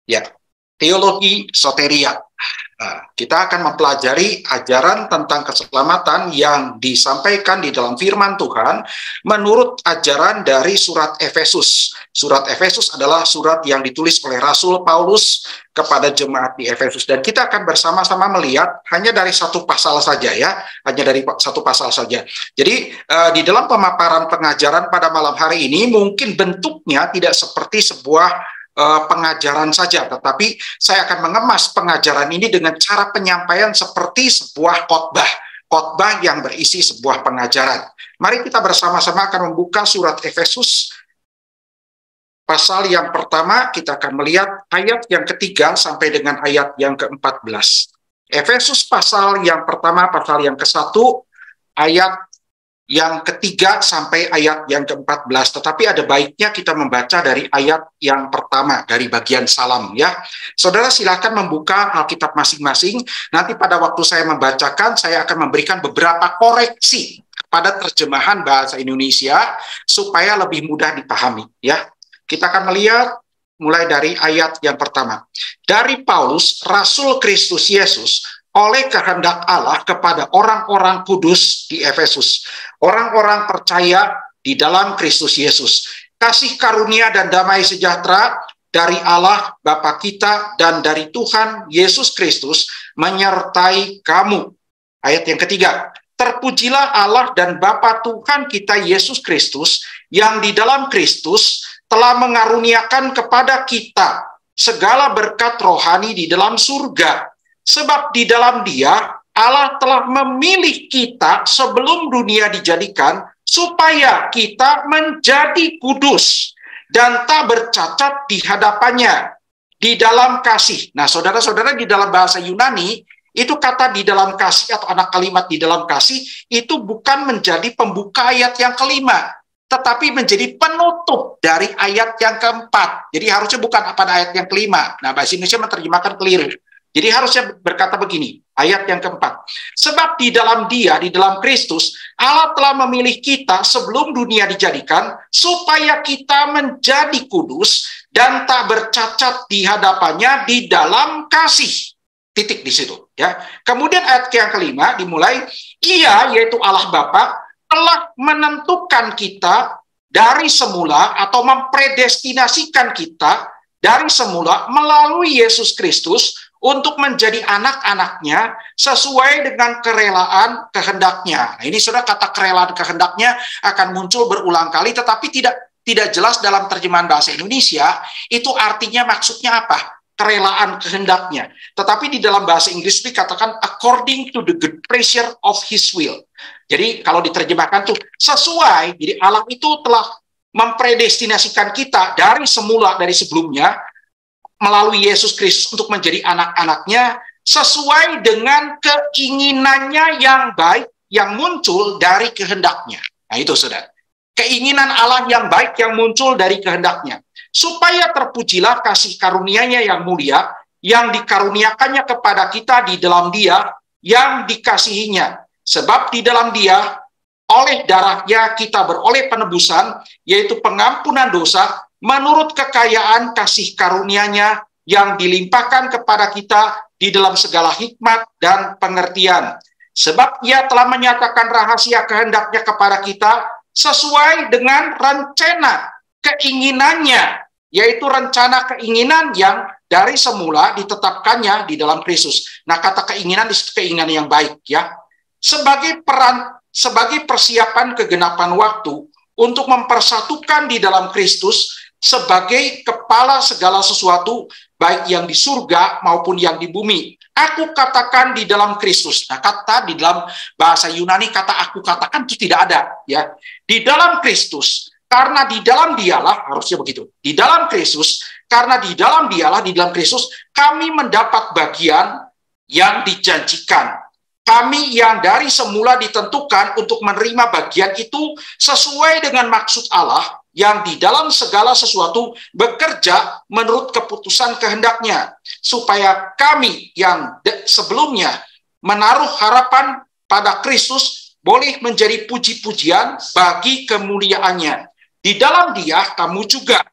Ya, teologi soteria. Nah, kita akan mempelajari ajaran tentang keselamatan yang disampaikan di dalam firman Tuhan menurut ajaran dari surat Efesus. Surat Efesus adalah surat yang ditulis oleh Rasul Paulus kepada jemaat di Efesus. Dan kita akan bersama-sama melihat hanya dari satu pasal saja ya, hanya dari satu pasal saja. Jadi di dalam pemaparan pengajaran pada malam hari ini mungkin bentuknya tidak seperti sebuah pengajaran saja, tetapi saya akan mengemas pengajaran ini dengan cara penyampaian seperti sebuah khotbah yang berisi sebuah pengajaran. Mari kita bersama-sama akan membuka surat Efesus pasal yang pertama. Kita akan melihat ayat yang ketiga sampai dengan ayat yang ke-14. Efesus pasal yang pertama, pasal yang ke-1, ayat yang ketiga sampai ayat yang ke-14. Tetapi ada baiknya kita membaca dari ayat yang pertama, dari bagian salam ya. Saudara silakan membuka Alkitab masing-masing. Nanti pada waktu saya membacakan, saya akan memberikan beberapa koreksi pada terjemahan bahasa Indonesia supaya lebih mudah dipahami ya. Kita akan melihat mulai dari ayat yang pertama. Dari Paulus, Rasul Kristus Yesus, oleh kehendak Allah kepada orang-orang kudus di Efesus, orang-orang percaya di dalam Kristus Yesus. Kasih karunia dan damai sejahtera dari Allah Bapa kita dan dari Tuhan Yesus Kristus menyertai kamu. Ayat yang ketiga. Terpujilah Allah dan Bapa Tuhan kita Yesus Kristus yang di dalam Kristus telah mengaruniakan kepada kita segala berkat rohani di dalam surga. Sebab di dalam Dia, Allah telah memilih kita sebelum dunia dijadikan, supaya kita menjadi kudus dan tak bercacat di hadapannya, di dalam kasih. Nah, saudara-saudara, di dalam bahasa Yunani, itu kata di dalam kasih atau anak kalimat di dalam kasih, itu bukan menjadi pembuka ayat yang kelima, tetapi menjadi penutup dari ayat yang keempat. Jadi harusnya bukan pada ayat yang kelima. Nah, bahasa Indonesia menerjemahkan keliru. Jadi harusnya berkata begini, ayat yang keempat. Sebab di dalam Dia, di dalam Kristus, Allah telah memilih kita sebelum dunia dijadikan, supaya kita menjadi kudus dan tak bercacat di hadapannya di dalam kasih. Titik di situ. Ya. Kemudian ayat yang kelima dimulai, Ia, yaitu Allah Bapa, telah menentukan kita dari semula atau mempredestinasikan kita dari semula melalui Yesus Kristus untuk menjadi anak-anaknya sesuai dengan kerelaan kehendaknya. Nah, ini sudah kata kerelaan kehendaknya akan muncul berulang kali, tetapi tidak jelas dalam terjemahan bahasa Indonesia itu artinya maksudnya apa? Kerelaan kehendaknya. Tetapi di dalam bahasa Inggris dikatakan according to the good pleasure of His will. Jadi kalau diterjemahkan tuh sesuai. Jadi Allah itu telah mempredestinasikan kita dari semula, dari sebelumnya, melalui Yesus Kristus untuk menjadi anak-anaknya sesuai dengan keinginannya yang baik yang muncul dari kehendaknya. Nah itu saudara. Keinginan Allah yang baik yang muncul dari kehendaknya. Supaya terpujilah kasih karunia-Nya yang mulia yang dikaruniakannya kepada kita di dalam Dia yang dikasihinya. Sebab di dalam Dia oleh darahnya kita beroleh penebusan, yaitu pengampunan dosa menurut kekayaan kasih karunia-Nya yang dilimpahkan kepada kita di dalam segala hikmat dan pengertian. Sebab Ia telah menyatakan rahasia kehendaknya kepada kita sesuai dengan rencana keinginannya, yaitu rencana keinginan yang dari semula ditetapkannya di dalam Kristus. Nah, kata keinginan di situ keinginan yang baik ya. Sebagai persiapan kegenapan waktu untuk mempersatukan di dalam Kristus sebagai kepala segala sesuatu, baik yang di surga maupun yang di bumi. Aku katakan di dalam Kristus. Nah, kata di dalam bahasa Yunani, kata aku katakan itu tidak ada. Ya, di dalam Kristus, karena di dalam Dialah, harusnya begitu. Di dalam Kristus, karena di dalam Dialah, di dalam Kristus, kami mendapat bagian yang dijanjikan. Kami yang dari semula ditentukan untuk menerima bagian itu sesuai dengan maksud Allah yang di dalam segala sesuatu bekerja menurut keputusan kehendaknya, supaya kami yang sebelumnya menaruh harapan pada Kristus boleh menjadi puji-pujian bagi kemuliaannya. Di dalam Dia kamu juga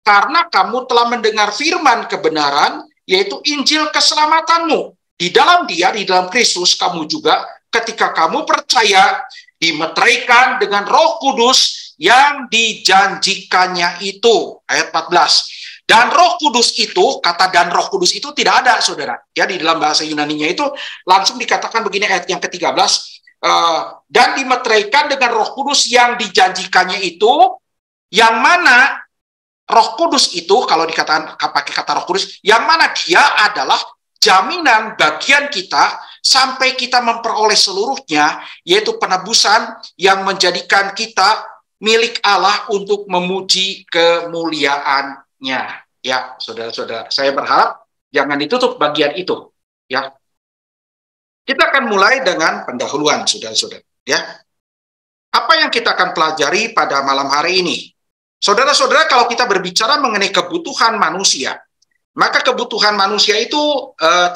Karena kamu telah mendengar firman kebenaran, yaitu Injil keselamatanmu. Di dalam Dia, di dalam Kristus, kamu juga ketika kamu percaya, dimeteraikan dengan Roh Kudus yang dijanjikannya itu. Ayat 14. Dan Roh Kudus itu, kata dan Roh Kudus itu tidak ada, saudara. Ya, di dalam bahasa Yunaninya itu langsung dikatakan begini, ayat yang ke-13. Dan dimeteraikan dengan Roh Kudus yang dijanjikannya itu, yang mana Roh Kudus itu, kalau dikatakan pakai kata Roh Kudus, yang mana Dia adalah jaminan bagian kita sampai kita memperoleh seluruhnya, yaitu penebusan yang menjadikan kita milik Allah untuk memuji kemuliaannya. Ya, saudara-saudara, saya berharap jangan ditutup bagian itu. Ya, kita akan mulai dengan pendahuluan, saudara-saudara. Ya, apa yang kita akan pelajari pada malam hari ini? Saudara-saudara, kalau kita berbicara mengenai kebutuhan manusia, maka kebutuhan manusia itu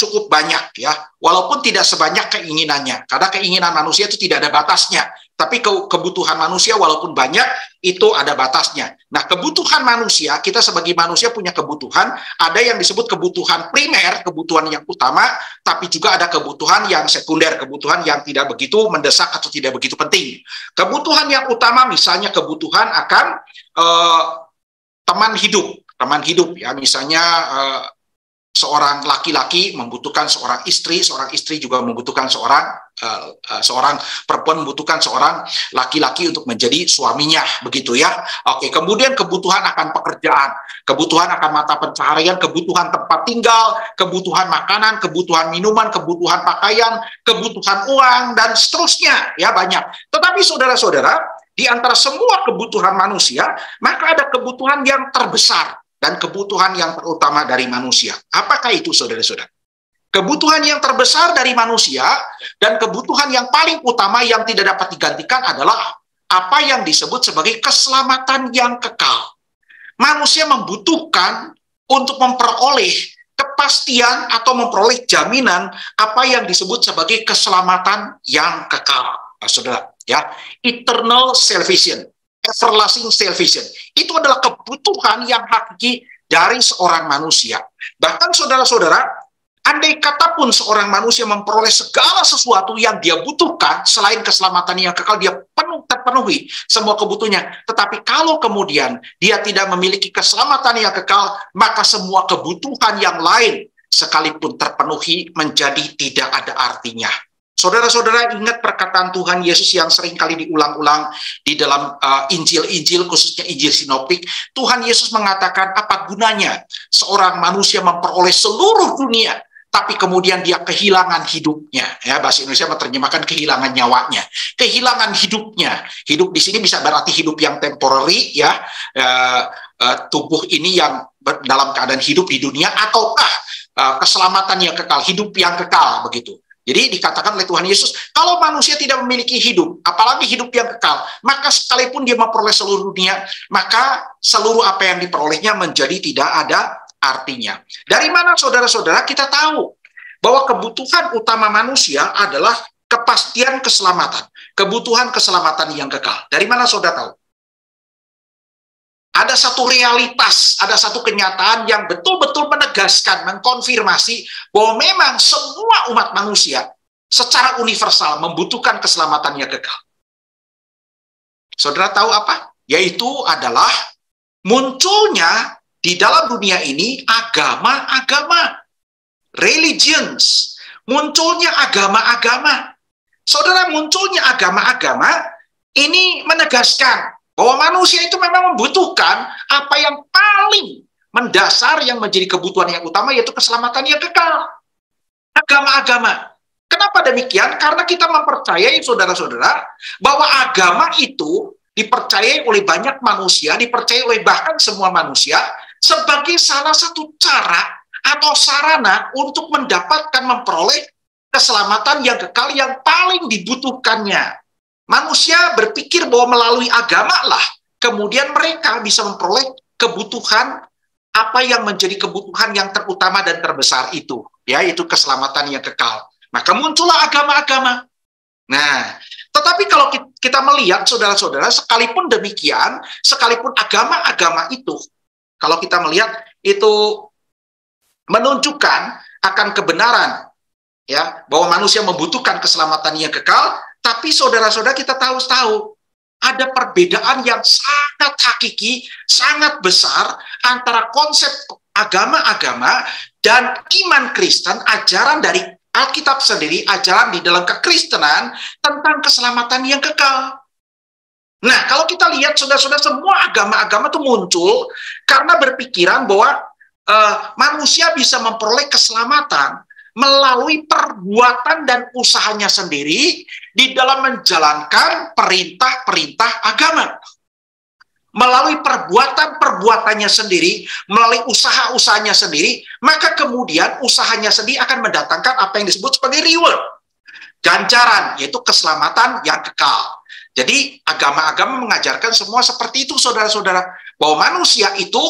cukup banyak, ya, walaupun tidak sebanyak keinginannya, karena keinginan manusia itu tidak ada batasnya, tapi kebutuhan manusia walaupun banyak, itu ada batasnya. Nah, kebutuhan manusia, kita sebagai manusia punya kebutuhan, ada yang disebut kebutuhan primer, kebutuhan yang utama, tapi juga ada kebutuhan yang sekunder, kebutuhan yang tidak begitu mendesak atau tidak begitu penting. Kebutuhan yang utama misalnya kebutuhan akan teman hidup ya, misalnya seorang laki-laki membutuhkan seorang istri juga membutuhkan seorang perempuan membutuhkan seorang laki-laki untuk menjadi suaminya, begitu ya. Oke, kemudian kebutuhan akan pekerjaan, kebutuhan akan mata pencaharian, kebutuhan tempat tinggal, kebutuhan makanan, kebutuhan minuman, kebutuhan pakaian, kebutuhan uang, dan seterusnya, ya, banyak. Tetapi saudara-saudara, di antara semua kebutuhan manusia, maka ada kebutuhan yang terbesar dan kebutuhan yang terutama dari manusia. Apakah itu, saudara-saudara? Kebutuhan yang terbesar dari manusia dan kebutuhan yang paling utama yang tidak dapat digantikan adalah apa yang disebut sebagai keselamatan yang kekal. Manusia membutuhkan untuk memperoleh kepastian atau memperoleh jaminan apa yang disebut sebagai keselamatan yang kekal, saudara. Ya, eternal salvation, everlasting salvation. Itu adalah kebutuhan yang hakiki dari seorang manusia. Bahkan saudara-saudara, andai kata pun seorang manusia memperoleh segala sesuatu yang dia butuhkan, selain keselamatan yang kekal, dia terpenuhi semua kebutuhannya. Tetapi kalau kemudian dia tidak memiliki keselamatan yang kekal, maka semua kebutuhan yang lain sekalipun terpenuhi menjadi tidak ada artinya. Saudara-saudara, ingat perkataan Tuhan Yesus yang sering kali diulang-ulang di dalam Injil-Injil, khususnya Injil Sinoptik. Tuhan Yesus mengatakan, apa gunanya seorang manusia memperoleh seluruh dunia, tapi kemudian dia kehilangan hidupnya. Ya, bahasa Indonesia menerjemahkan kehilangan nyawanya, kehilangan hidupnya. Hidup di sini bisa berarti hidup yang temporary, ya, tubuh ini yang dalam keadaan hidup di dunia, ataukah keselamatan yang kekal, hidup yang kekal, begitu. Jadi dikatakan oleh Tuhan Yesus, kalau manusia tidak memiliki hidup, apalagi hidup yang kekal, maka sekalipun dia memperoleh seluruh dunia, maka seluruh apa yang diperolehnya menjadi tidak ada artinya. Dari mana, saudara-saudara, kita tahu bahwa kebutuhan utama manusia adalah kepastian keselamatan, kebutuhan keselamatan yang kekal. Dari mana saudara tahu? Ada satu realitas, ada satu kenyataan yang betul-betul menegaskan, mengkonfirmasi bahwa memang semua umat manusia secara universal membutuhkan keselamatan yang kekal. Saudara tahu apa? Yaitu adalah munculnya di dalam dunia ini agama-agama, religions, munculnya agama-agama. Saudara, munculnya agama-agama ini menegaskan bahwa manusia itu memang membutuhkan apa yang paling mendasar yang menjadi kebutuhan yang utama, yaitu keselamatan yang kekal. Agama-agama. Kenapa demikian? Karena kita mempercayai, saudara-saudara, bahwa agama itu dipercayai oleh banyak manusia, dipercayai oleh bahkan semua manusia, sebagai salah satu cara atau sarana untuk mendapatkan, memperoleh keselamatan yang kekal yang paling dibutuhkannya. Manusia berpikir bahwa melalui agama lah, kemudian mereka bisa memperoleh kebutuhan apa yang menjadi kebutuhan yang terutama dan terbesar itu, yaitu keselamatan yang kekal. Maka muncullah agama-agama. Nah, tetapi kalau kita melihat, saudara-saudara, sekalipun demikian, sekalipun agama-agama itu Kalau kita melihat itu menunjukkan akan kebenaran, ya, bahwa manusia membutuhkan keselamatan yang kekal. Tapi saudara-saudara, kita tahu ada perbedaan yang sangat hakiki, sangat besar antara konsep agama-agama dan iman Kristen, ajaran dari Alkitab sendiri, ajaran di dalam kekristenan tentang keselamatan yang kekal. Nah, kalau kita lihat, saudara-saudara, semua agama-agama itu muncul karena berpikiran bahwa manusia bisa memperoleh keselamatan melalui perbuatan dan usahanya sendiri di dalam menjalankan perintah-perintah agama. Melalui perbuatan-perbuatannya sendiri, melalui usaha-usahanya sendiri, maka kemudian usahanya sendiri akan mendatangkan apa yang disebut sebagai reward, ganjaran, yaitu keselamatan yang kekal. Jadi agama-agama mengajarkan semua seperti itu, saudara-saudara, bahwa manusia itu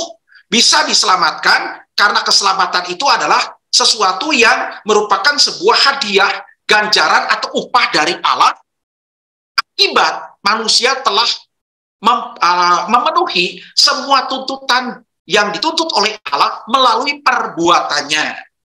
bisa diselamatkan karena keselamatan itu adalah sesuatu yang merupakan sebuah hadiah, ganjaran atau upah dari Allah akibat manusia telah memenuhi semua tuntutan yang dituntut oleh Allah melalui perbuatannya.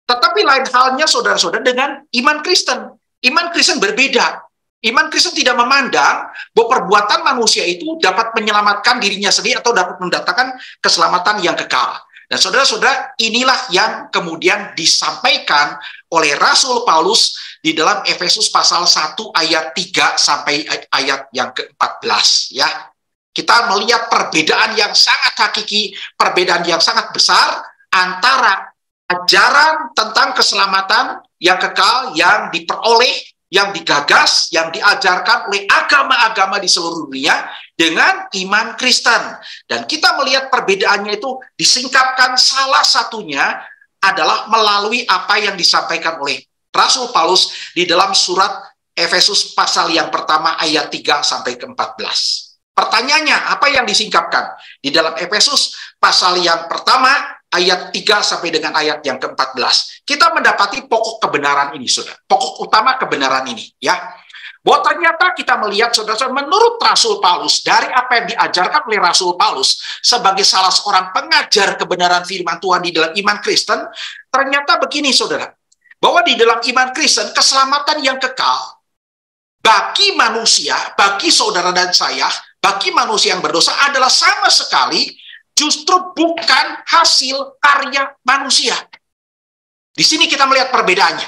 Tetapi lain halnya, saudara-saudara, dengan iman Kristen. Iman Kristen berbeda. Iman Kristen tidak memandang bahwa perbuatan manusia itu dapat menyelamatkan dirinya sendiri atau dapat mendatangkan keselamatan yang kekal. Dan saudara-saudara, inilah yang kemudian disampaikan oleh Rasul Paulus di dalam Efesus pasal 1 ayat 3 sampai ayat yang ke-14, ya. Kita melihat perbedaan yang sangat hakiki, perbedaan yang sangat besar antara ajaran tentang keselamatan yang kekal yang diperoleh, yang digagas, yang diajarkan oleh agama-agama di seluruh dunia dengan iman Kristen. Dan kita melihat perbedaannya itu disingkapkan, salah satunya adalah melalui apa yang disampaikan oleh Rasul Paulus di dalam surat Efesus pasal yang pertama ayat 3 sampai ke-14. Pertanyaannya, apa yang disingkapkan? Di dalam Efesus pasal yang pertama ayat 3 sampai dengan ayat yang ke-14. Kita mendapati pokok kebenaran ini, saudara. Pokok utama kebenaran ini, ya. Bahwa ternyata kita melihat, saudara-saudara, menurut Rasul Paulus, dari apa yang diajarkan oleh Rasul Paulus sebagai salah seorang pengajar kebenaran firman Tuhan di dalam iman Kristen, ternyata begini, saudara. Bahwa di dalam iman Kristen, keselamatan yang kekal bagi manusia, bagi saudara dan saya, bagi manusia yang berdosa adalah sama sekali justru bukan hasil karya manusia. Di sini kita melihat perbedaannya.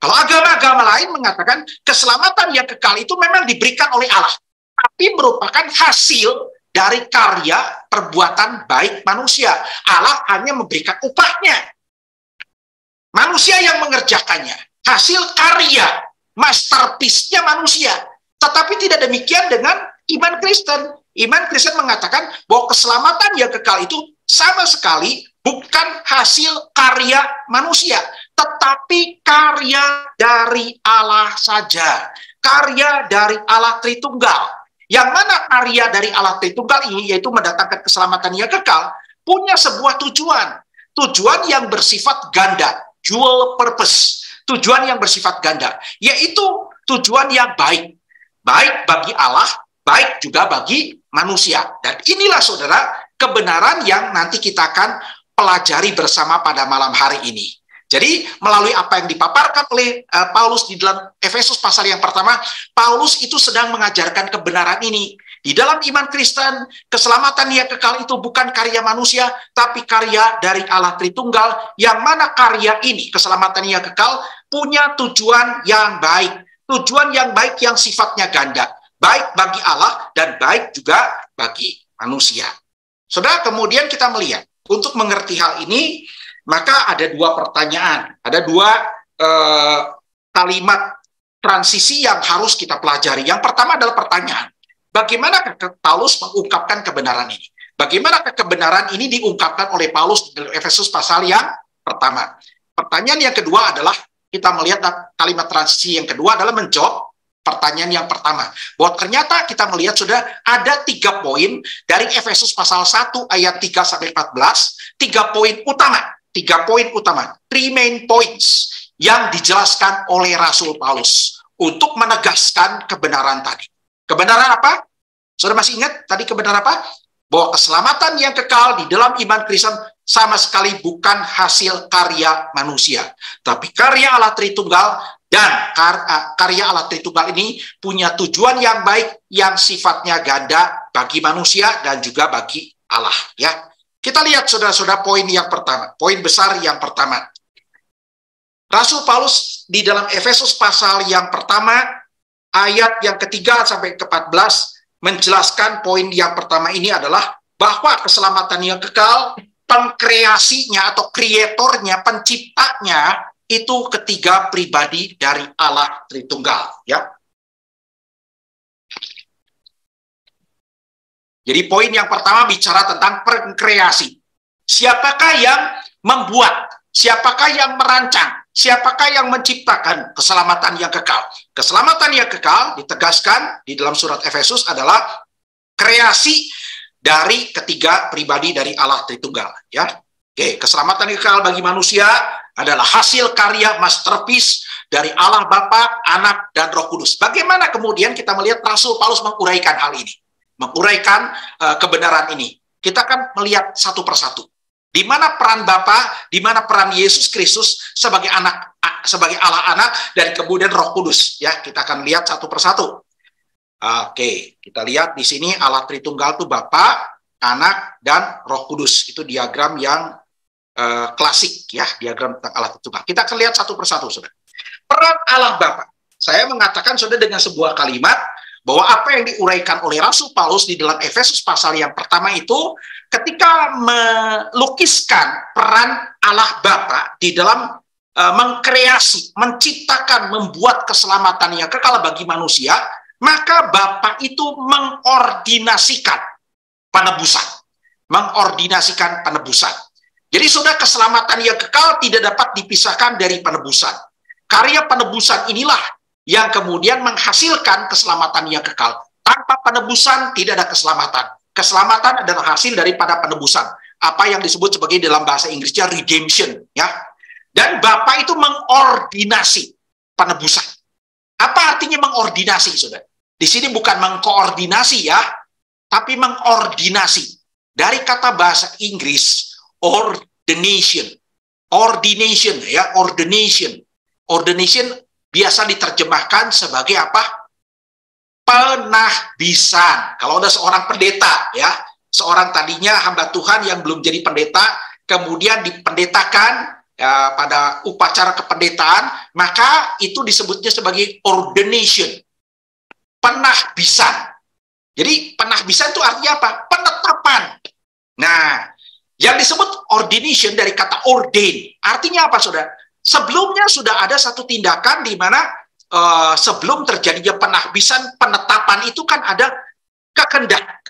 Kalau agama-agama lain mengatakan keselamatan yang kekal itu memang diberikan oleh Allah, tapi merupakan hasil dari karya perbuatan baik manusia. Allah hanya memberikan upahnya. Manusia yang mengerjakannya, hasil karya, masterpiece-nya manusia. Tetapi tidak demikian dengan iman Kristen. Iman Kristen mengatakan bahwa keselamatan yang kekal itu sama sekali bukan hasil karya manusia, tetapi karya dari Allah saja. Karya dari Allah Tritunggal. Yang mana karya dari Allah Tritunggal ini, yaitu mendatangkan keselamatan yang kekal, punya sebuah tujuan. Tujuan yang bersifat ganda, dual purpose. Tujuan yang bersifat ganda, yaitu tujuan yang baik. Baik bagi Allah, baik juga bagi manusia. Dan inilah, saudara, kebenaran yang nanti kita akan pelajari bersama pada malam hari ini. Jadi, melalui apa yang dipaparkan oleh Paulus di dalam Efesus pasal yang pertama, Paulus itu sedang mengajarkan kebenaran ini. Di dalam iman Kristen, keselamatan yang kekal itu bukan karya manusia, tapi karya dari Allah Tritunggal, yang mana karya ini, keselamatan yang kekal, punya tujuan yang baik. Tujuan yang baik yang sifatnya ganda. Baik bagi Allah dan baik juga bagi manusia. Saudara, kemudian kita melihat, untuk mengerti hal ini, maka ada dua pertanyaan, ada dua kalimat transisi yang harus kita pelajari. Yang pertama adalah pertanyaan, bagaimana Paulus mengungkapkan kebenaran ini? Bagaimana kebenaran ini diungkapkan oleh Paulus di Efesus pasal yang pertama? Pertanyaan yang kedua adalah, kita melihat kalimat transisi yang kedua adalah menjawab pertanyaan yang pertama. Bahwa ternyata kita melihat sudah ada 3 poin dari Efesus pasal 1 ayat 3 sampai 14, 3 poin utama. 3 poin utama. 3 main points yang dijelaskan oleh Rasul Paulus untuk menegaskan kebenaran tadi. Kebenaran apa? Saudara masih ingat tadi kebenaran apa? bahwa keselamatan yang kekal di dalam iman Kristen sama sekali bukan hasil karya manusia, tapi karya Allah Tritunggal, dan karya Allah Tritunggal ini punya tujuan yang baik yang sifatnya ganda bagi manusia dan juga bagi Allah. Ya, kita lihat saudara-saudara poin yang pertama, poin besar yang pertama. Rasul Paulus di dalam Efesus pasal yang pertama ayat yang ketiga sampai ke-14 menjelaskan poin yang pertama ini adalah bahwa keselamatan yang kekal, pengkreasinya atau kreatornya, penciptanya itu ketiga pribadi dari Allah Tritunggal, ya. Jadi poin yang pertama bicara tentang pengkreasi. Siapakah yang membuat? Siapakah yang merancang? Siapakah yang menciptakan keselamatan yang kekal? Keselamatan yang kekal ditegaskan di dalam surat Efesus adalah kreasi dari ketiga pribadi dari Allah Tritunggal, ya. Oke, keselamatan yang kekal bagi manusia adalah hasil karya masterpiece dari Allah Bapa, Anak, dan Roh Kudus. Bagaimana kemudian kita melihat Rasul Paulus menguraikan hal ini? Menguraikan kebenaran ini. Kita akan melihat satu persatu. Di mana peran Bapa, di mana peran Yesus Kristus sebagai anak, sebagai Allah Anak, dan kemudian Roh Kudus. Ya, kita akan lihat satu persatu. Oke, kita lihat di sini Allah Tritunggal itu Bapa, Anak, dan Roh Kudus. Itu diagram yang klasik, ya, diagram tentang Allah Tritunggal. Kita akan lihat satu persatu, saudara. Peran Allah Bapa. Saya mengatakan, saudara, dengan sebuah kalimat bahwa apa yang diuraikan oleh Rasul Paulus di dalam Efesus pasal yang pertama itu ketika melukiskan peran Allah Bapa di dalam mengkreasi, menciptakan, membuat keselamatan yang kekal bagi manusia, maka Bapa itu mengordinasikan penebusan. Mengordinasikan penebusan. Jadi sudah keselamatan yang kekal tidak dapat dipisahkan dari penebusan. Karya penebusan inilah yang kemudian menghasilkan keselamatan yang kekal. Tanpa penebusan tidak ada keselamatan. Keselamatan adalah hasil daripada penebusan. Apa yang disebut sebagai dalam bahasa Inggrisnya redemption, ya. Dan Bapa itu mengordinasi penebusan. Apa artinya mengordinasi, saudara? Di sini bukan mengkoordinasi, ya, tapi mengordinasi. Dari kata bahasa Inggris ordination. Ordination, ya, ordination. Ordination biasa diterjemahkan sebagai apa? Penahbisan. Kalau ada seorang pendeta, ya, seorang tadinya hamba Tuhan yang belum jadi pendeta, kemudian dipendetakan ya, pada upacara kependetaan, maka itu disebutnya sebagai ordination. Penahbisan. Jadi penahbisan itu artinya apa? Penetapan. Nah, yang disebut ordination dari kata ordain, artinya apa, saudara? Sebelumnya sudah ada satu tindakan di mana sebelum terjadinya penahbisan, penetapan itu kan ada kehendak.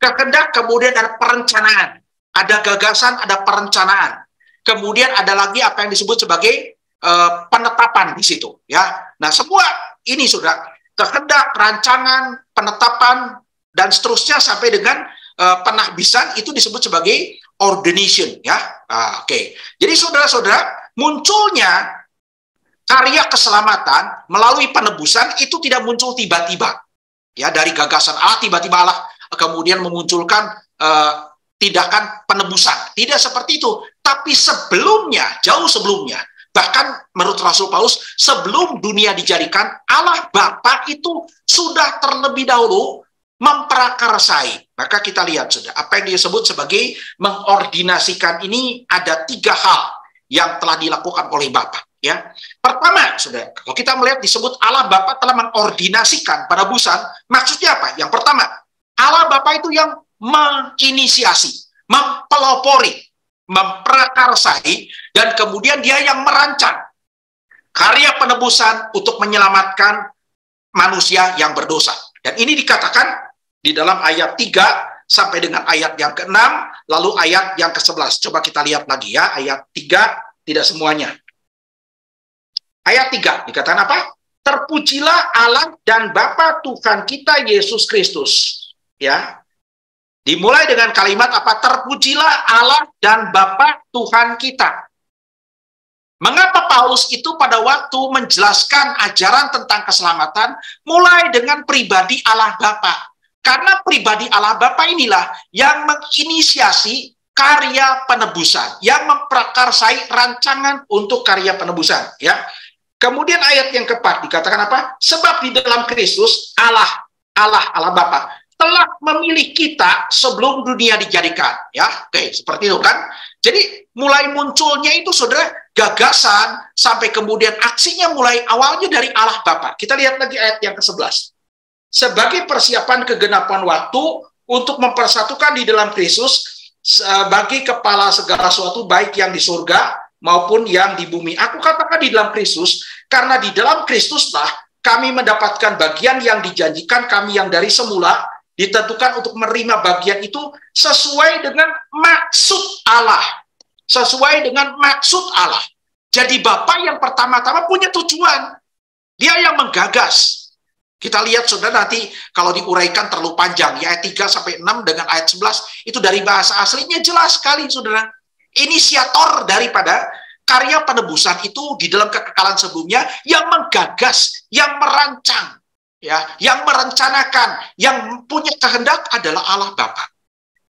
Kehendak, kemudian ada perencanaan. Ada gagasan, ada perencanaan. Kemudian ada lagi apa yang disebut sebagai penetapan di situ. Ya, nah semua ini sudah kehendak, rancangan, penetapan, dan seterusnya sampai dengan penahbisan itu disebut sebagai ordination. Ya, oke. Jadi saudara-saudara, munculnya karya keselamatan melalui penebusan itu tidak muncul tiba-tiba. Ya, dari gagasan Allah tiba-tiba Allah kemudian memunculkan tindakan penebusan. Tidak seperti itu. Tapi sebelumnya, jauh sebelumnya, bahkan menurut Rasul Paulus, sebelum dunia dijadikan, Allah Bapa itu sudah terlebih dahulu memprakarsai. Maka kita lihat sudah apa yang disebut sebagai mengordinasikan ini ada 3 hal yang telah dilakukan oleh Bapa, ya. Pertama, Saudara, kalau kita melihat disebut Allah Bapa telah mengordinasikan penebusan, maksudnya apa? Yang pertama, Allah Bapa itu yang menginisiasi, mempelopori, memprakarsai, dan kemudian dia yang merancang karya penebusan untuk menyelamatkan manusia yang berdosa. Dan ini dikatakan di dalam ayat 3 sampai dengan ayat yang ke-6, lalu ayat yang ke-11. Coba kita lihat lagi ya, ayat 3, tidak semuanya. Ayat 3, dikatakan apa? Terpujilah Allah dan Bapa Tuhan kita Yesus Kristus. Ya, dimulai dengan kalimat apa? Terpujilah Allah dan Bapa Tuhan kita. Mengapa Paulus itu pada waktu menjelaskan ajaran tentang keselamatan mulai dengan pribadi Allah Bapa? Karena pribadi Allah Bapa inilah yang menginisiasi karya penebusan, yang memprakarsai rancangan untuk karya penebusan, ya. Kemudian ayat yang keempat dikatakan apa? Sebab di dalam Kristus Allah Bapa telah memilih kita sebelum dunia dijadikan, ya. Oke, seperti itu kan. Jadi mulai munculnya itu saudara gagasan sampai kemudian aksinya mulai awalnya dari Allah Bapa. Kita lihat lagi ayat yang ke-11. Sebagai persiapan kegenapan waktu untuk mempersatukan di dalam Kristus bagi kepala segala sesuatu baik yang di surga maupun yang di bumi. Aku katakan di dalam Kristus karena di dalam Kristuslah kami mendapatkan bagian yang dijanjikan kami yang dari semula ditentukan untuk menerima bagian itu sesuai dengan maksud Allah. Sesuai dengan maksud Allah. Jadi Bapa yang pertama-tama punya tujuan. Dia yang menggagas. Kita lihat saudara nanti kalau diuraikan terlalu panjang. Ya, ayat 3 sampai 6 dengan ayat 11 itu dari bahasa aslinya jelas sekali saudara. Inisiator daripada karya penebusan itu di dalam kekekalan sebelumnya yang menggagas, yang merancang, ya, yang merencanakan, yang punya kehendak adalah Allah Bapa.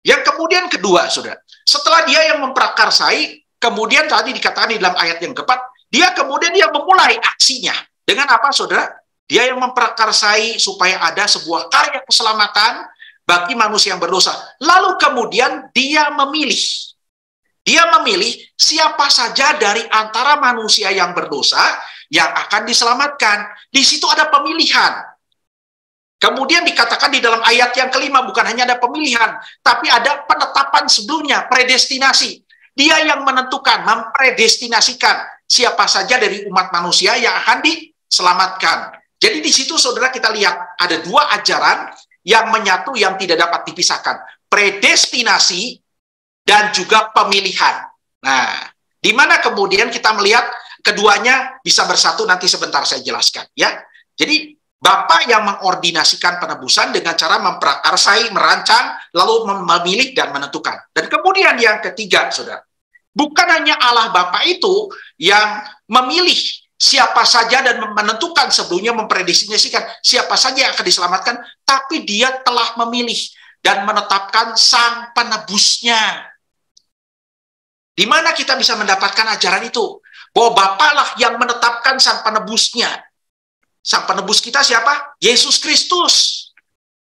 Yang kemudian kedua, saudara, setelah dia yang memprakarsai, kemudian tadi dikatakan di dalam ayat yang keempat, dia kemudian dia memulai aksinya dengan apa, saudara? Dia yang memprakarsai supaya ada sebuah karya keselamatan bagi manusia yang berdosa. Lalu kemudian dia memilih. Dia memilih siapa saja dari antara manusia yang berdosa yang akan diselamatkan. Di situ ada pemilihan. Kemudian dikatakan di dalam ayat yang kelima, bukan hanya ada pemilihan, tapi ada penetapan sebelumnya, predestinasi. Dia yang menentukan, mempredestinasikan siapa saja dari umat manusia yang akan diselamatkan. Jadi di situ saudara kita lihat ada dua ajaran yang menyatu yang tidak dapat dipisahkan. Predestinasi dan juga pemilihan. Nah, di mana kemudian kita melihat keduanya bisa bersatu nanti sebentar saya jelaskan, ya. Jadi Bapa yang mengordinasikan penebusan dengan cara memprakarsai, merancang, lalu memilih dan menentukan. Dan kemudian yang ketiga, saudara, bukan hanya Allah Bapa itu yang memilih siapa saja dan menentukan sebelumnya mempredestinasikan siapa saja yang akan diselamatkan, tapi dia telah memilih dan menetapkan sang penebusnya. Di mana kita bisa mendapatkan ajaran itu? Bahwa Bapa lah yang menetapkan sang penebusnya. Sang penebus kita siapa? Yesus Kristus.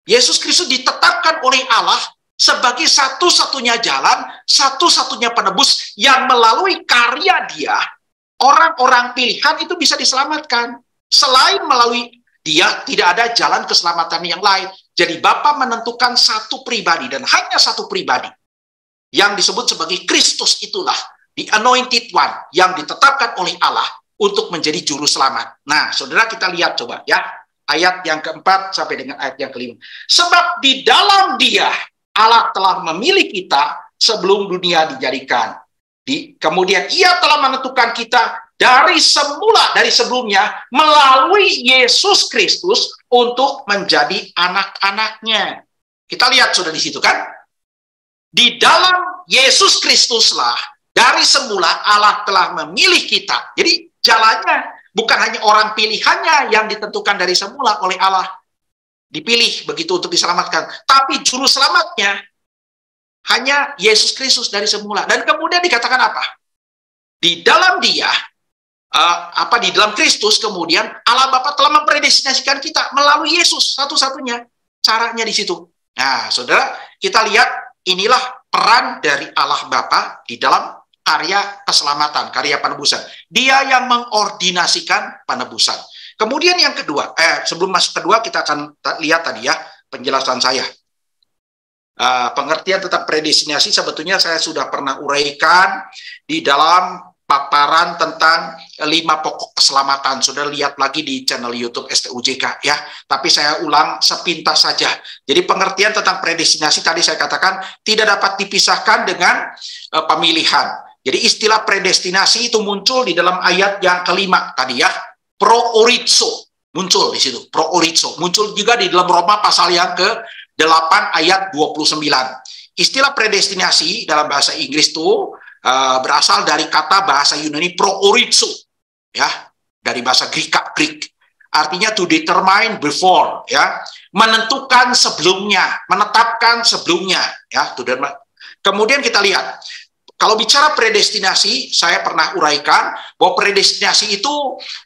Yesus Kristus ditetapkan oleh Allah sebagai satu-satunya jalan, satu-satunya penebus yang melalui karya dia, orang-orang pilihan itu bisa diselamatkan. Selain melalui dia, tidak ada jalan keselamatan yang lain. Jadi Bapa menentukan satu pribadi dan hanya satu pribadi yang disebut sebagai Kristus itulah, the anointed one, yang ditetapkan oleh Allah untuk menjadi juru selamat. Nah, saudara kita lihat coba ya, ayat yang keempat sampai dengan ayat yang kelima. Sebab di dalam dia, Allah telah memilih kita sebelum dunia dijadikan. Kemudian ia telah menentukan kita dari semula, dari sebelumnya, melalui Yesus Kristus untuk menjadi anak-anaknya. Kita lihat sudah di situ kan? Di dalam Yesus Kristuslah, dari semula Allah telah memilih kita. Jadi jalannya bukan hanya orang pilihannya yang ditentukan dari semula oleh Allah, dipilih begitu untuk diselamatkan, tapi juru selamatnya hanya Yesus Kristus dari semula. Dan kemudian dikatakan apa? Di dalam dia, di dalam Kristus kemudian Allah Bapa telah mempredestinasikan kita melalui Yesus, satu-satunya caranya di situ. Nah, saudara, kita lihat inilah peran dari Allah Bapa di dalam karya keselamatan, karya penebusan. Dia yang mengordinasikan penebusan. Kemudian yang kedua, sebelum masuk kedua, kita akan lihat tadi ya, penjelasan saya. Pengertian tentang predestinasi sebetulnya saya sudah pernah uraikan di dalam paparan tentang 5 pokok keselamatan. Sudah lihat lagi di channel YouTube STUJK ya. Tapi saya ulang sepintas saja. Jadi pengertian tentang predestinasi tadi saya katakan tidak dapat dipisahkan dengan pemilihan. Jadi istilah predestinasi itu muncul di dalam ayat yang kelima tadi ya. Proorizo muncul di situ. Proorizo muncul juga di dalam Roma pasal yang ke-8 ayat 29. Istilah predestinasi dalam bahasa Inggris itu berasal dari kata bahasa Yunani proorizo ya, dari bahasa Greek. artinya to determine before, ya, menentukan sebelumnya, menetapkan sebelumnya, ya. Kemudian kita lihat, kalau bicara predestinasi, saya pernah uraikan bahwa predestinasi itu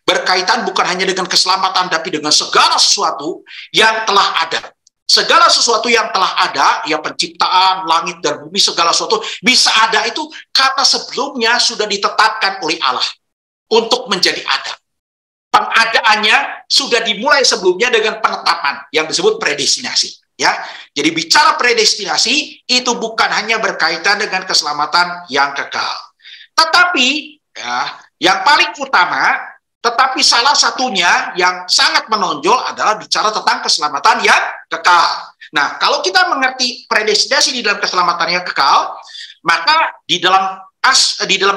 berkaitan bukan hanya dengan keselamatan, tapi dengan segala sesuatu yang telah ada. Segala sesuatu yang telah ada, ya, penciptaan, langit dan bumi, segala sesuatu bisa ada itu karena sebelumnya sudah ditetapkan oleh Allah untuk menjadi ada. Pengadaannya sudah dimulai sebelumnya dengan penetapan yang disebut predestinasi. Ya, jadi bicara predestinasi itu bukan hanya berkaitan dengan keselamatan yang kekal, tetapi ya, yang paling utama, tetapi salah satunya yang sangat menonjol adalah bicara tentang keselamatan yang kekal. Nah, kalau kita mengerti predestinasi di dalam keselamatan yang kekal, maka di dalam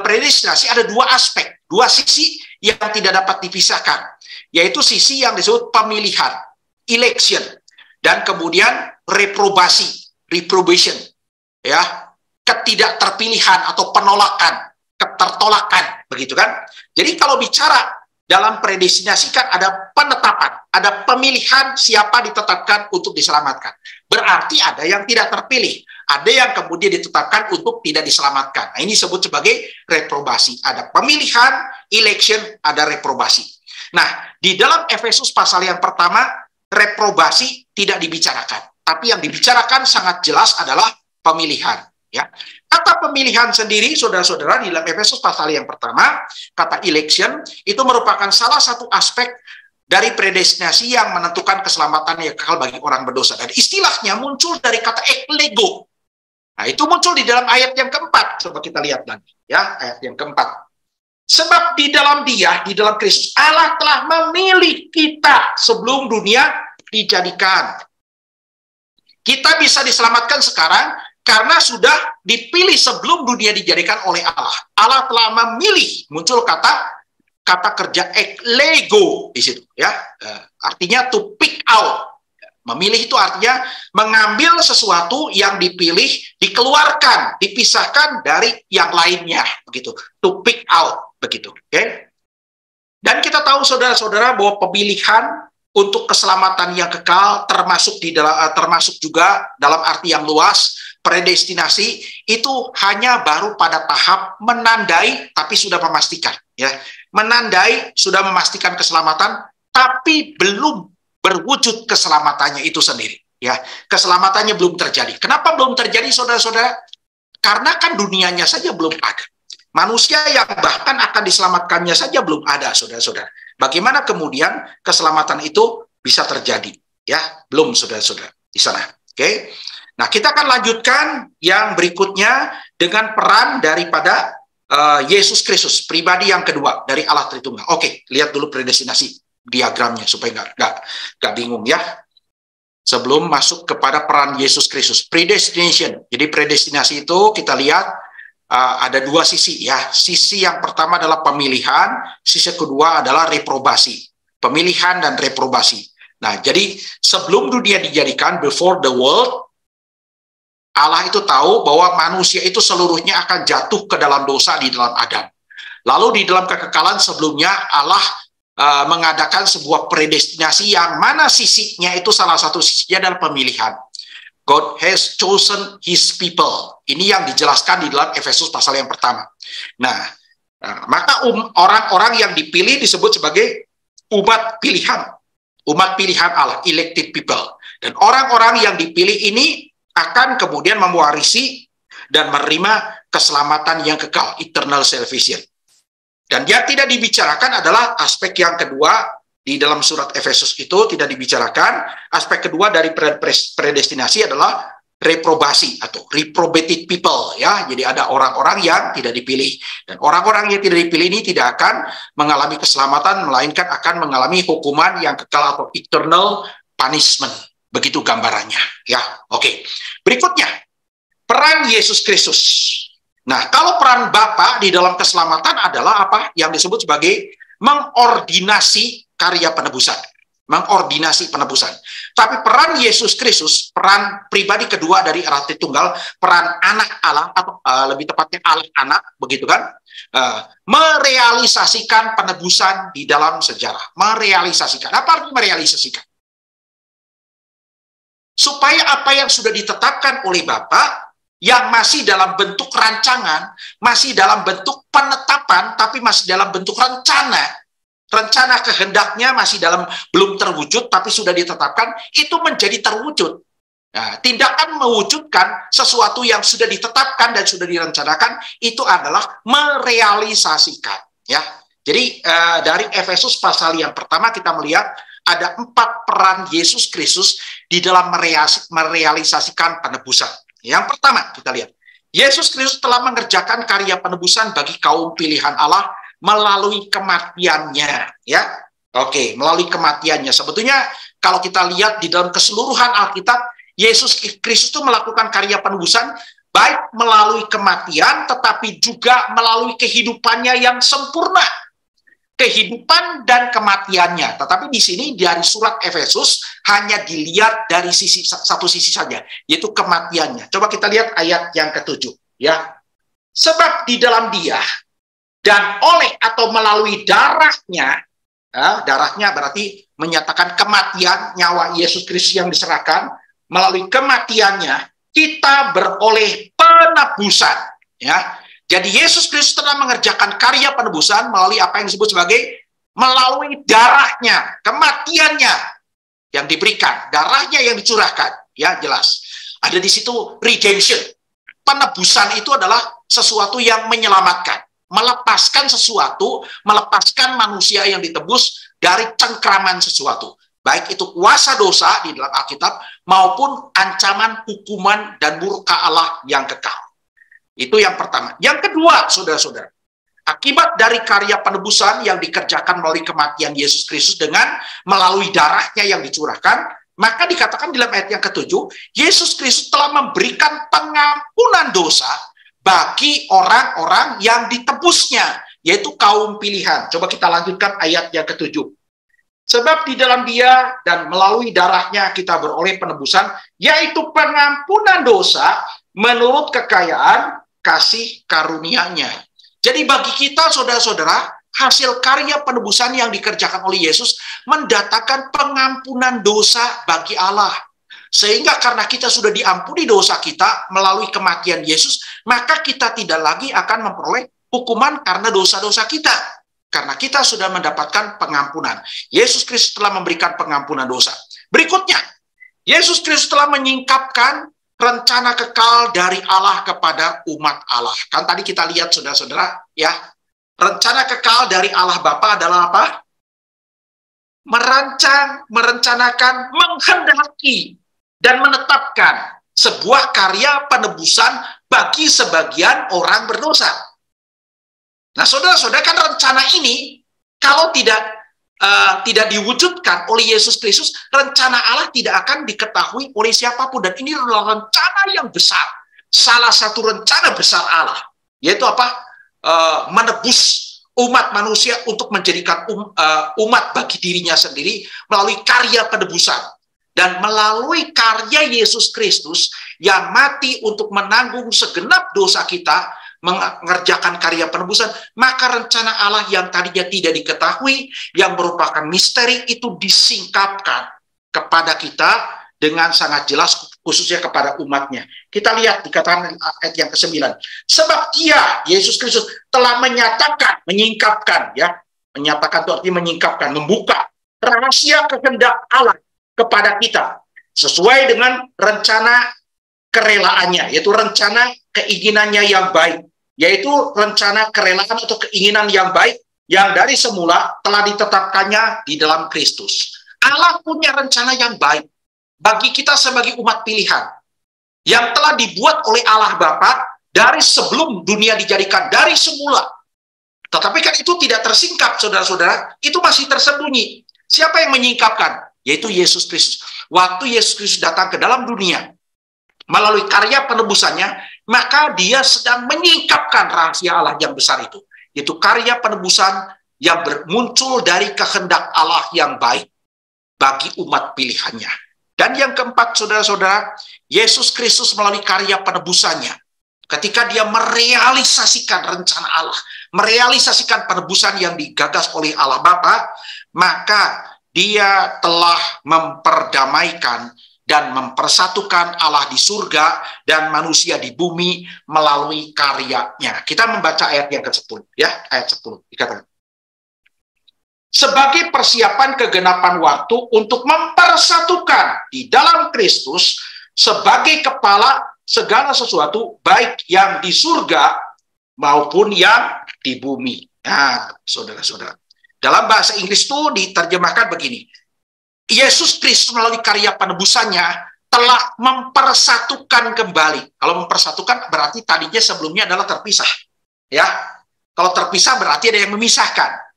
predestinasi ada dua aspek, dua sisi yang tidak dapat dipisahkan, yaitu sisi yang disebut pemilihan, election, dan kemudian reprobation, ya, ketidakterpilihan atau penolakan, ketertolakan, begitu kan? Jadi kalau bicara dalam predestinasi kan ada penetapan, ada pemilihan siapa ditetapkan untuk diselamatkan. Berarti ada yang tidak terpilih, ada yang kemudian ditetapkan untuk tidak diselamatkan. Nah, ini disebut sebagai reprobasi. Ada pemilihan, election, ada reprobasi. Nah, di dalam Efesus pasal yang pertama, reprobasi tidak dibicarakan, tapi yang dibicarakan sangat jelas adalah pemilihan. Ya, kata pemilihan sendiri, saudara-saudara, di dalam Efesus pasal yang pertama, kata election itu merupakan salah satu aspek dari predestinasi yang menentukan keselamatan yang kekal bagi orang berdosa. Dan istilahnya muncul dari kata eklego. Nah, itu muncul di dalam ayat yang keempat. Coba kita lihat nanti, ya, ayat yang keempat. Sebab di dalam Dia, di dalam Kristus, Allah telah memilih kita sebelum dunia dijadikan. Kita bisa diselamatkan sekarang karena sudah dipilih sebelum dunia dijadikan oleh Allah. Allah telah memilih, muncul kata kerja eklego di situ, ya. Artinya to pick out. Memilih itu artinya mengambil sesuatu yang dipilih, dikeluarkan, dipisahkan dari yang lainnya, begitu. To pick out, begitu. Oke? Dan kita tahu, saudara-saudara, bahwa pemilihan untuk keselamatan yang kekal termasuk juga dalam arti yang luas, predestinasi itu hanya baru pada tahap menandai, tapi sudah memastikan, ya. Menandai sudah memastikan keselamatan, tapi belum berwujud keselamatannya itu sendiri, ya. Keselamatannya belum terjadi. Kenapa belum terjadi, saudara-saudara? Karena kan dunianya saja belum ada. Manusia yang bahkan akan diselamatkannya saja belum ada, saudara-saudara. Bagaimana kemudian keselamatan itu bisa terjadi? Ya, belum, saudara-saudara, di sana. Oke. Nah, kita akan lanjutkan yang berikutnya dengan peran daripada Yesus Kristus, pribadi yang kedua dari Allah Tritunggal. Oke, lihat dulu predestinasi diagramnya supaya nggak bingung, ya. Sebelum masuk kepada peran Yesus Kristus, predestination. Jadi predestinasi itu kita lihat ada dua sisi, ya. Sisi yang pertama adalah pemilihan, sisi kedua adalah reprobasi. Pemilihan dan reprobasi. Nah, jadi sebelum dunia dijadikan, before the world, Allah itu tahu bahwa manusia itu seluruhnya akan jatuh ke dalam dosa di dalam Adam. Lalu di dalam kekekalan sebelumnya Allah mengadakan sebuah predestinasi yang mana sisinya itu salah satu sisinya adalah pemilihan. God has chosen his people. Ini yang dijelaskan di dalam Efesus pasal yang pertama. Nah, maka orang-orang yang dipilih disebut sebagai umat pilihan. Umat pilihan Allah, elected people. Dan orang-orang yang dipilih ini akan kemudian mewarisi dan menerima keselamatan yang kekal, eternal salvation. Dan yang tidak dibicarakan adalah aspek yang kedua di dalam surat Efesus itu tidak dibicarakan. Aspek kedua dari predestinasi adalah reprobasi atau reprobated people, ya. Jadi ada orang-orang yang tidak dipilih, dan orang-orang yang tidak dipilih ini tidak akan mengalami keselamatan, melainkan akan mengalami hukuman yang kekal atau eternal punishment. Begitu gambarannya, ya. Oke. Berikutnya, peran Yesus Kristus. Nah, kalau peran Bapa di dalam keselamatan adalah apa? Yang disebut sebagai mengordinasi karya penebusan. mengordinasi penebusan. Tapi peran Yesus Kristus, peran pribadi kedua dari Allah Tritunggal, peran anak Allah, atau lebih tepatnya Allah anak, begitu kan, merealisasikan penebusan di dalam sejarah. Merealisasikan. Apa arti merealisasikan? Supaya apa yang sudah ditetapkan oleh Bapa, yang masih dalam bentuk rancangan, masih dalam bentuk penetapan, tapi masih dalam bentuk rencana kehendaknya masih belum terwujud, tapi sudah ditetapkan, itu menjadi terwujud. Nah, tindakan mewujudkan sesuatu yang sudah ditetapkan dan sudah direncanakan, itu adalah merealisasikan. Ya, jadi dari Efesus pasal yang pertama kita melihat ada 4 peran Yesus Kristus di dalam merealisasikan penebusan. Yang pertama kita lihat, Yesus Kristus telah mengerjakan karya penebusan bagi kaum pilihan Allah melalui kematiannya, ya. Oke, melalui kematiannya. Sebetulnya kalau kita lihat di dalam keseluruhan Alkitab, Yesus Kristus itu melakukan karya penebusan baik melalui kematian, tetapi juga melalui kehidupannya yang sempurna. Kehidupan dan kematiannya. Tetapi di sini dari surat Efesus hanya dilihat dari satu sisi saja, yaitu kematiannya. Coba kita lihat ayat yang ke-7, ya. Sebab di dalam Dia dan oleh atau melalui darahnya, darahnya berarti menyatakan kematian, nyawa Yesus Kristus yang diserahkan, melalui kematiannya kita beroleh penebusan. Ya, jadi Yesus Kristus telah mengerjakan karya penebusan melalui apa yang disebut sebagai melalui darahnya, kematiannya yang diberikan, darahnya yang dicurahkan. Ya, jelas. Ada di situ redemption. Penebusan itu adalah sesuatu yang menyelamatkan. Melepaskan sesuatu, melepaskan manusia yang ditebus dari cengkraman sesuatu. Baik itu kuasa dosa di dalam Alkitab, maupun ancaman hukuman dan murka Allah yang kekal. Itu yang pertama. Yang kedua, saudara-saudara, akibat dari karya penebusan yang dikerjakan melalui kematian Yesus Kristus dengan melalui darahnya yang dicurahkan, maka dikatakan dalam ayat yang ke-7, Yesus Kristus telah memberikan pengampunan dosa bagi orang-orang yang ditebusnya, yaitu kaum pilihan. Coba kita lanjutkan ayat yang ke-7. Sebab di dalam Dia dan melalui darahnya kita beroleh penebusan, yaitu pengampunan dosa menurut kekayaan kasih karunia-Nya. Jadi bagi kita, saudara-saudara, hasil karya penebusan yang dikerjakan oleh Yesus mendatangkan pengampunan dosa bagi Allah. Sehingga karena kita sudah diampuni dosa kita melalui kematian Yesus, maka kita tidak lagi akan memperoleh hukuman karena dosa-dosa kita. Karena kita sudah mendapatkan pengampunan. Yesus Kristus telah memberikan pengampunan dosa. Berikutnya, Yesus Kristus telah menyingkapkan rencana kekal dari Allah kepada umat Allah. Kan tadi kita lihat, saudara-saudara, ya. Rencana kekal dari Allah Bapa adalah apa? Merancang, merencanakan, menghendaki dan menetapkan sebuah karya penebusan bagi sebagian orang berdosa. Nah, saudara-saudara, kan rencana ini kalau tidak diwujudkan oleh Yesus Kristus, rencana Allah tidak akan diketahui oleh siapapun. Dan ini adalah rencana yang besar. Salah satu rencana besar Allah, yaitu apa? Menebus umat manusia untuk menjadikan umat bagi dirinya sendiri melalui karya penebusan. Dan melalui karya Yesus Kristus yang mati untuk menanggung segenap dosa kita, mengerjakan karya penebusan, maka rencana Allah yang tadinya tidak diketahui, yang merupakan misteri, itu disingkapkan kepada kita dengan sangat jelas, khususnya kepada umatnya. Kita lihat dikatakan ayat yang ke-9. Sebab Ia, Yesus Kristus, telah menyatakan, menyingkapkan, ya, menyatakan itu artinya menyingkapkan, membuka rahasia kehendak Allah kepada kita sesuai dengan rencana kerelaannya, yaitu rencana keinginannya yang baik, yaitu rencana kerelaan atau keinginan yang baik yang dari semula telah ditetapkannya di dalam Kristus. Allah punya rencana yang baik bagi kita sebagai umat pilihan yang telah dibuat oleh Allah Bapa dari sebelum dunia dijadikan, dari semula. Tetapi kan itu tidak tersingkap, saudara-saudara, itu masih tersembunyi. Siapa yang menyingkapkan? Yaitu Yesus Kristus. Waktu Yesus Kristus datang ke dalam dunia melalui karya penebusannya, maka Dia sedang menyingkapkan rahasia Allah yang besar itu, yaitu karya penebusan yang muncul dari kehendak Allah yang baik bagi umat pilihannya. Dan yang keempat, saudara-saudara, Yesus Kristus melalui karya penebusannya, ketika dia merealisasikan rencana Allah, merealisasikan penebusan yang digagas oleh Allah Bapa, maka dia telah memperdamaikan dan mempersatukan Allah di surga dan manusia di bumi melalui karyanya. Kita membaca ayat yang ke-10, ya, ayat 10 dikatakan. Sebagai persiapan kegenapan waktu untuk mempersatukan di dalam Kristus sebagai kepala segala sesuatu, baik yang di surga maupun yang di bumi. Nah, saudara-saudara, dalam bahasa Inggris itu diterjemahkan begini: Yesus Kristus melalui karya penebusannya telah mempersatukan kembali. Kalau mempersatukan berarti tadinya sebelumnya adalah terpisah. Ya, kalau terpisah berarti ada yang memisahkan.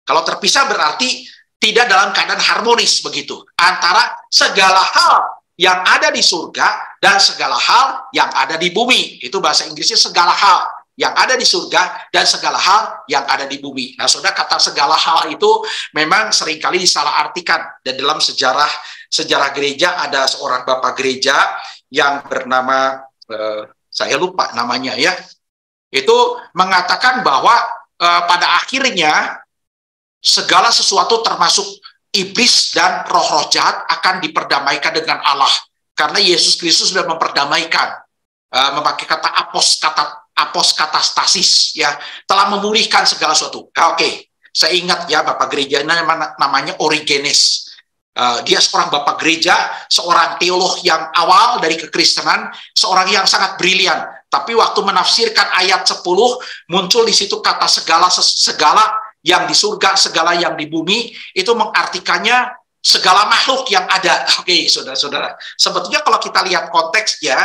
Kalau terpisah berarti tidak dalam keadaan harmonis begitu antara segala hal yang ada di surga dan segala hal yang ada di bumi. Itu bahasa Inggrisnya segala hal yang ada di surga dan segala hal yang ada di bumi. Nah, saudara, kata segala hal itu memang seringkali disalahartikan. Dan dalam sejarah gereja ada seorang bapak gereja yang bernama saya lupa namanya ya. Itu mengatakan bahwa pada akhirnya segala sesuatu termasuk iblis dan roh-roh jahat akan diperdamaikan dengan Allah. Karena Yesus Kristus sudah memperdamaikan. Memakai kata aposkatastasis, ya, telah memulihkan segala sesuatu. Oke, saya ingat ya, bapak gereja namanya Origenes. Dia seorang bapak gereja, seorang teolog yang awal dari kekristenan, seorang yang sangat brilian. Tapi waktu menafsirkan ayat 10, muncul di situ kata segala yang di surga, segala yang di bumi, itu mengartikannya segala makhluk yang ada. Oke, saudara-saudara. Sebetulnya kalau kita lihat konteksnya,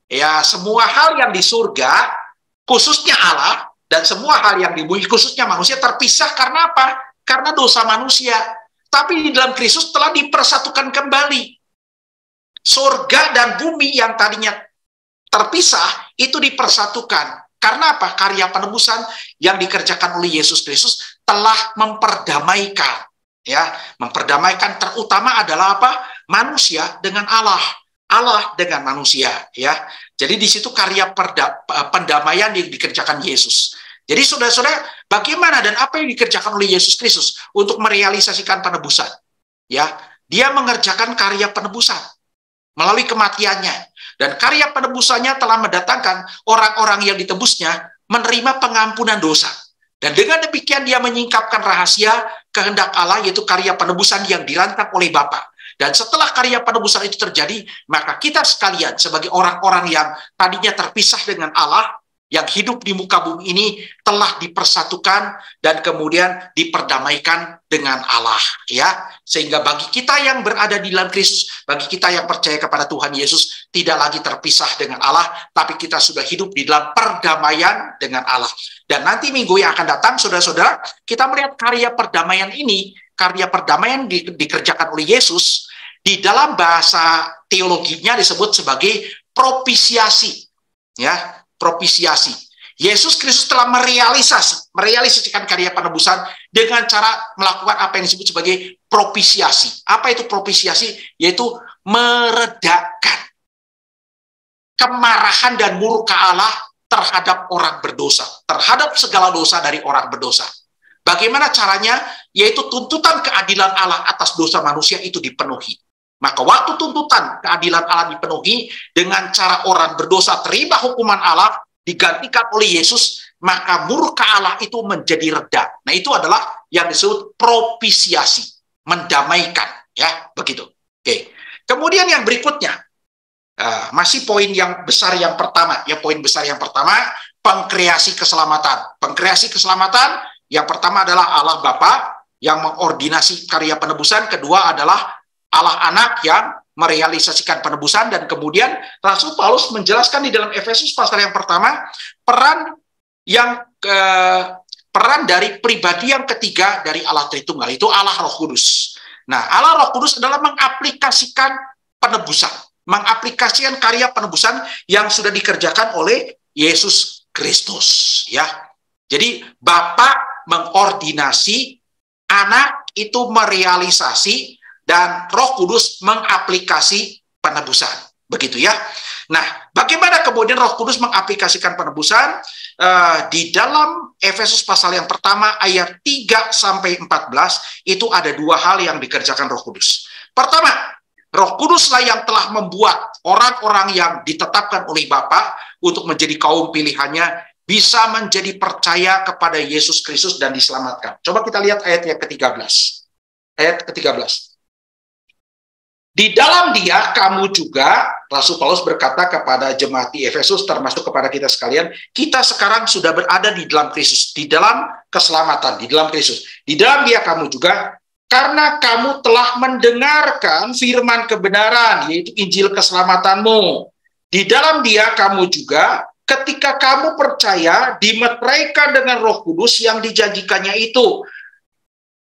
ya, semua hal yang di surga, khususnya Allah, dan semua hal yang di bumi, khususnya manusia, terpisah karena apa? Karena dosa manusia. Tapi di dalam Kristus telah dipersatukan kembali. Surga dan bumi yang tadinya terpisah, itu dipersatukan. Karena apa? Karya penebusan yang dikerjakan oleh Yesus Kristus telah memperdamaikan. Ya, memperdamaikan terutama adalah apa? Manusia dengan Allah. Allah dengan manusia, ya. Jadi di situ karya pendamaian yang dikerjakan Yesus. Jadi saudara-saudara, bagaimana dan apa yang dikerjakan oleh Yesus Kristus untuk merealisasikan penebusan? Ya, dia mengerjakan karya penebusan melalui kematiannya, dan karya penebusannya telah mendatangkan orang-orang yang ditebusnya menerima pengampunan dosa. Dan dengan demikian dia menyingkapkan rahasia kehendak Allah, yaitu karya penebusan yang dirancang oleh Bapa. Dan setelah karya penebusan itu terjadi, maka kita sekalian sebagai orang-orang yang tadinya terpisah dengan Allah, yang hidup di muka bumi ini telah dipersatukan dan kemudian diperdamaikan dengan Allah, ya. Sehingga bagi kita yang berada di dalam Kristus, bagi kita yang percaya kepada Tuhan Yesus, tidak lagi terpisah dengan Allah, tapi kita sudah hidup di dalam perdamaian dengan Allah. Dan nanti minggu yang akan datang, saudara-saudara, kita melihat karya perdamaian ini, karya perdamaian dikerjakan oleh Yesus, di dalam bahasa teologinya disebut sebagai propisiasi, ya. Propisiasi. Yesus Kristus telah merealisasikan karya penebusan dengan cara melakukan apa yang disebut sebagai propisiasi. Apa itu propisiasi? Yaitu meredakan kemarahan dan murka Allah terhadap orang berdosa, terhadap segala dosa dari orang berdosa. Bagaimana caranya? Yaitu tuntutan keadilan Allah atas dosa manusia itu dipenuhi. Maka waktu tuntutan keadilan Allah dipenuhi dengan cara orang berdosa terima hukuman Allah digantikan oleh Yesus, maka murka Allah itu menjadi reda. Nah, itu adalah yang disebut propisiasi, mendamaikan, ya, begitu. Oke. Kemudian yang berikutnya, masih poin yang besar yang pertama, ya, poin besar yang pertama, pengkreasi keselamatan. Pengkreasi keselamatan yang pertama adalah Allah Bapa yang mengordinasi karya penebusan, kedua adalah Allah Anak yang merealisasikan penebusan, dan kemudian Rasul Paulus menjelaskan di dalam Efesus pasal yang pertama peran dari pribadi yang ketiga dari Allah Tritunggal, itu Allah Roh Kudus. Nah, Allah Roh Kudus adalah mengaplikasikan penebusan, mengaplikasikan karya penebusan yang sudah dikerjakan oleh Yesus Kristus, ya. Jadi Bapa mengordinasi, Anak itu merealisasi, dan Roh Kudus mengaplikasi penebusan. Begitu ya. Nah, bagaimana kemudian Roh Kudus mengaplikasikan penebusan? Di dalam Efesus pasal yang pertama ayat 3-14 itu ada dua hal yang dikerjakan Roh Kudus. Pertama, Roh Kuduslah yang telah membuat orang-orang yang ditetapkan oleh Bapa untuk menjadi kaum pilihannya bisa menjadi percaya kepada Yesus Kristus dan diselamatkan. Coba kita lihat ayat yang ke-13. Ayat ke-13. Di dalam Dia kamu juga, Rasul Paulus berkata kepada jemaat di Efesus, termasuk kepada kita sekalian, kita sekarang sudah berada di dalam Kristus, di dalam keselamatan, di dalam Kristus. Di dalam Dia kamu juga, karena kamu telah mendengarkan firman kebenaran, yaitu Injil keselamatanmu. Di dalam Dia kamu juga, ketika kamu percaya, dimeteraikan dengan Roh Kudus yang dijanjikannya itu.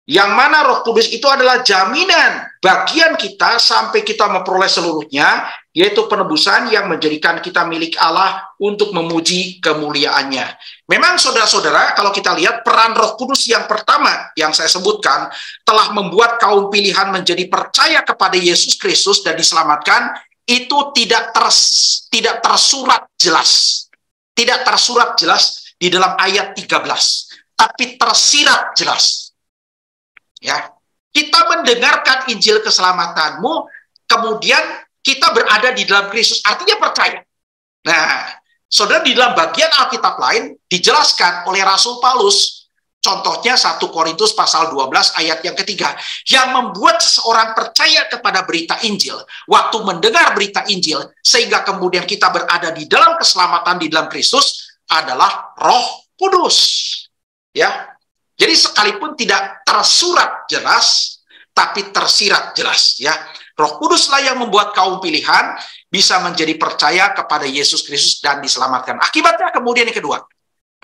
Yang mana Roh Kudus itu adalah jaminan bagian kita sampai kita memperoleh seluruhnya, yaitu penebusan yang menjadikan kita milik Allah untuk memuji kemuliaannya. Memang saudara-saudara, kalau kita lihat peran Roh Kudus yang pertama yang saya sebutkan telah membuat kaum pilihan menjadi percaya kepada Yesus Kristus dan diselamatkan, itu tidak tersurat jelas. Tidak tersurat jelas di dalam ayat 13, tapi tersirat jelas. Ya, kita mendengarkan Injil keselamatanmu, kemudian kita berada di dalam Kristus, artinya percaya. Nah, saudara, di dalam bagian Alkitab lain dijelaskan oleh Rasul Paulus, contohnya 1 Korintus pasal 12 ayat yang ketiga, yang membuat seseorang percaya kepada berita Injil, waktu mendengar berita Injil, sehingga kemudian kita berada di dalam keselamatan di dalam Kristus, adalah Roh Kudus. Ya. Jadi sekalipun tidak tersurat jelas, tapi tersirat jelas. Ya, Roh Kuduslah yang membuat kaum pilihan bisa menjadi percaya kepada Yesus Kristus dan diselamatkan. Akibatnya kemudian yang kedua,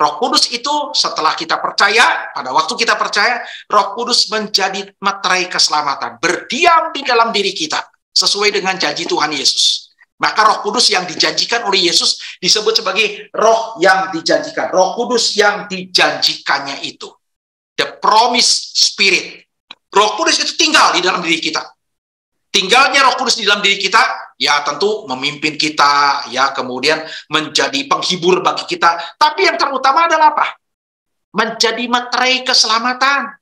Roh Kudus itu setelah kita percaya, pada waktu kita percaya, Roh Kudus menjadi meterai keselamatan, berdiam di dalam diri kita, sesuai dengan janji Tuhan Yesus. Maka Roh Kudus yang dijanjikan oleh Yesus disebut sebagai Roh yang dijanjikan. Roh Kudus yang dijanjikannya itu. The promised spirit. Roh Kudus itu tinggal di dalam diri kita. Tinggalnya Roh Kudus di dalam diri kita, ya tentu memimpin kita, ya kemudian menjadi penghibur bagi kita. Tapi yang terutama adalah apa? Menjadi meterai keselamatan.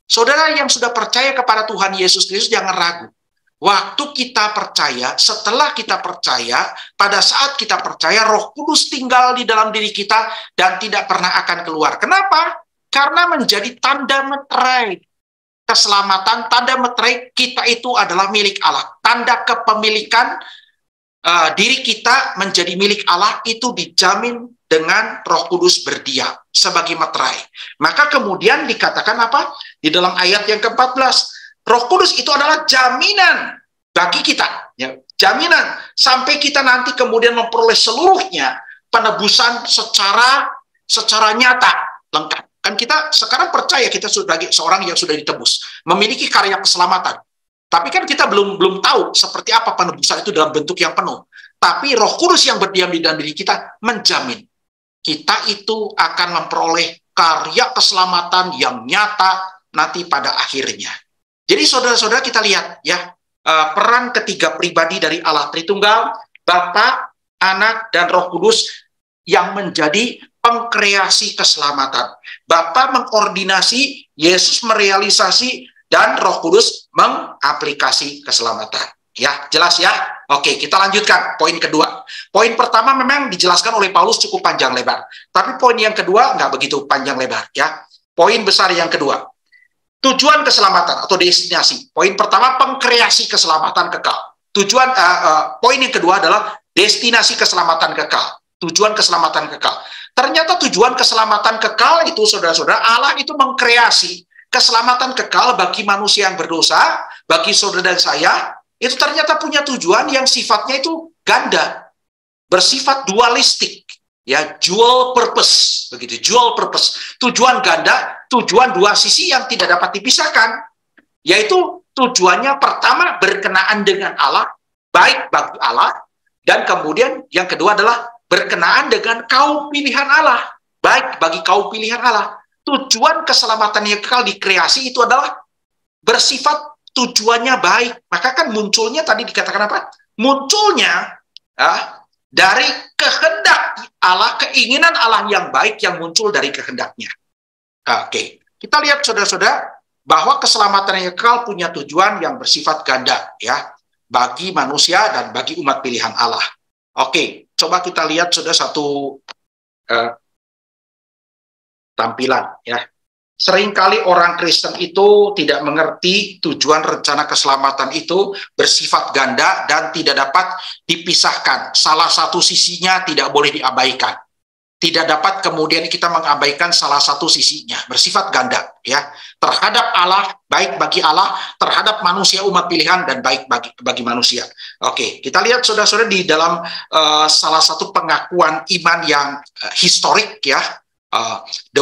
Saudara yang sudah percaya kepada Tuhan Yesus Kristus, jangan ragu. Waktu kita percaya, setelah kita percaya, pada saat kita percaya, Roh Kudus tinggal di dalam diri kita dan tidak pernah akan keluar. Kenapa? Karena menjadi tanda meterai keselamatan, tanda meterai kita itu adalah milik Allah. Tanda kepemilikan diri kita menjadi milik Allah itu dijamin dengan Roh Kudus berdiam sebagai meterai. Maka kemudian dikatakan apa? Di dalam ayat yang ke-14, Roh Kudus itu adalah jaminan bagi kita. Ya, jaminan sampai kita nanti kemudian memperoleh seluruhnya penebusan secara nyata, lengkap. Kan kita sekarang percaya kita sebagai seorang yang sudah ditebus, memiliki karya keselamatan. Tapi kan kita belum tahu seperti apa penebusan itu dalam bentuk yang penuh. Tapi Roh Kudus yang berdiam di dalam diri kita menjamin kita itu akan memperoleh karya keselamatan yang nyata nanti pada akhirnya. Jadi saudara-saudara, kita lihat ya, peran ketiga pribadi dari Allah Tritunggal, Bapa, Anak, dan Roh Kudus yang menjadi pengkreasi keselamatan. Bapa mengkoordinasi, Yesus merealisasi, dan Roh Kudus mengaplikasi keselamatan. Ya, jelas ya? Oke, kita lanjutkan poin kedua. Poin pertama memang dijelaskan oleh Paulus cukup panjang lebar. Tapi poin yang kedua nggak begitu panjang lebar. Ya, poin besar yang kedua. Tujuan keselamatan atau destinasi. Poin pertama, pengkreasi keselamatan kekal. Poin yang kedua adalah destinasi keselamatan kekal. Tujuan keselamatan kekal. Ternyata tujuan keselamatan kekal itu, saudara-saudara, Allah itu mengkreasi keselamatan kekal bagi manusia yang berdosa, bagi saudara dan saya, itu ternyata punya tujuan yang sifatnya itu ganda, bersifat dualistik, ya, dual purpose, begitu, dual purpose, tujuan ganda, tujuan dua sisi yang tidak dapat dipisahkan, yaitu tujuannya pertama berkenaan dengan Allah, baik bagi Allah, dan kemudian yang kedua adalah berkenaan dengan kaum pilihan Allah, baik bagi kaum pilihan Allah. Tujuan keselamatan yang kekal di kreasi itu adalah bersifat tujuannya baik. Maka kan munculnya tadi dikatakan apa? Munculnya dari kehendak Allah, keinginan Allah yang baik yang muncul dari kehendaknya. Oke, kita lihat saudara-saudara bahwa keselamatan yang kekal punya tujuan yang bersifat ganda ya, bagi manusia dan bagi umat pilihan Allah. Oke, coba kita lihat saudara satu tampilan ya. Seringkali orang Kristen itu tidak mengerti tujuan rencana keselamatan itu bersifat ganda dan tidak dapat dipisahkan. Salah satu sisinya tidak boleh diabaikan. Tidak dapat kemudian kita mengabaikan salah satu sisinya, bersifat ganda ya. Terhadap Allah, baik bagi Allah, terhadap manusia umat pilihan dan baik bagi manusia. Oke, kita lihat saudara-saudara di dalam salah satu pengakuan iman yang historik ya. The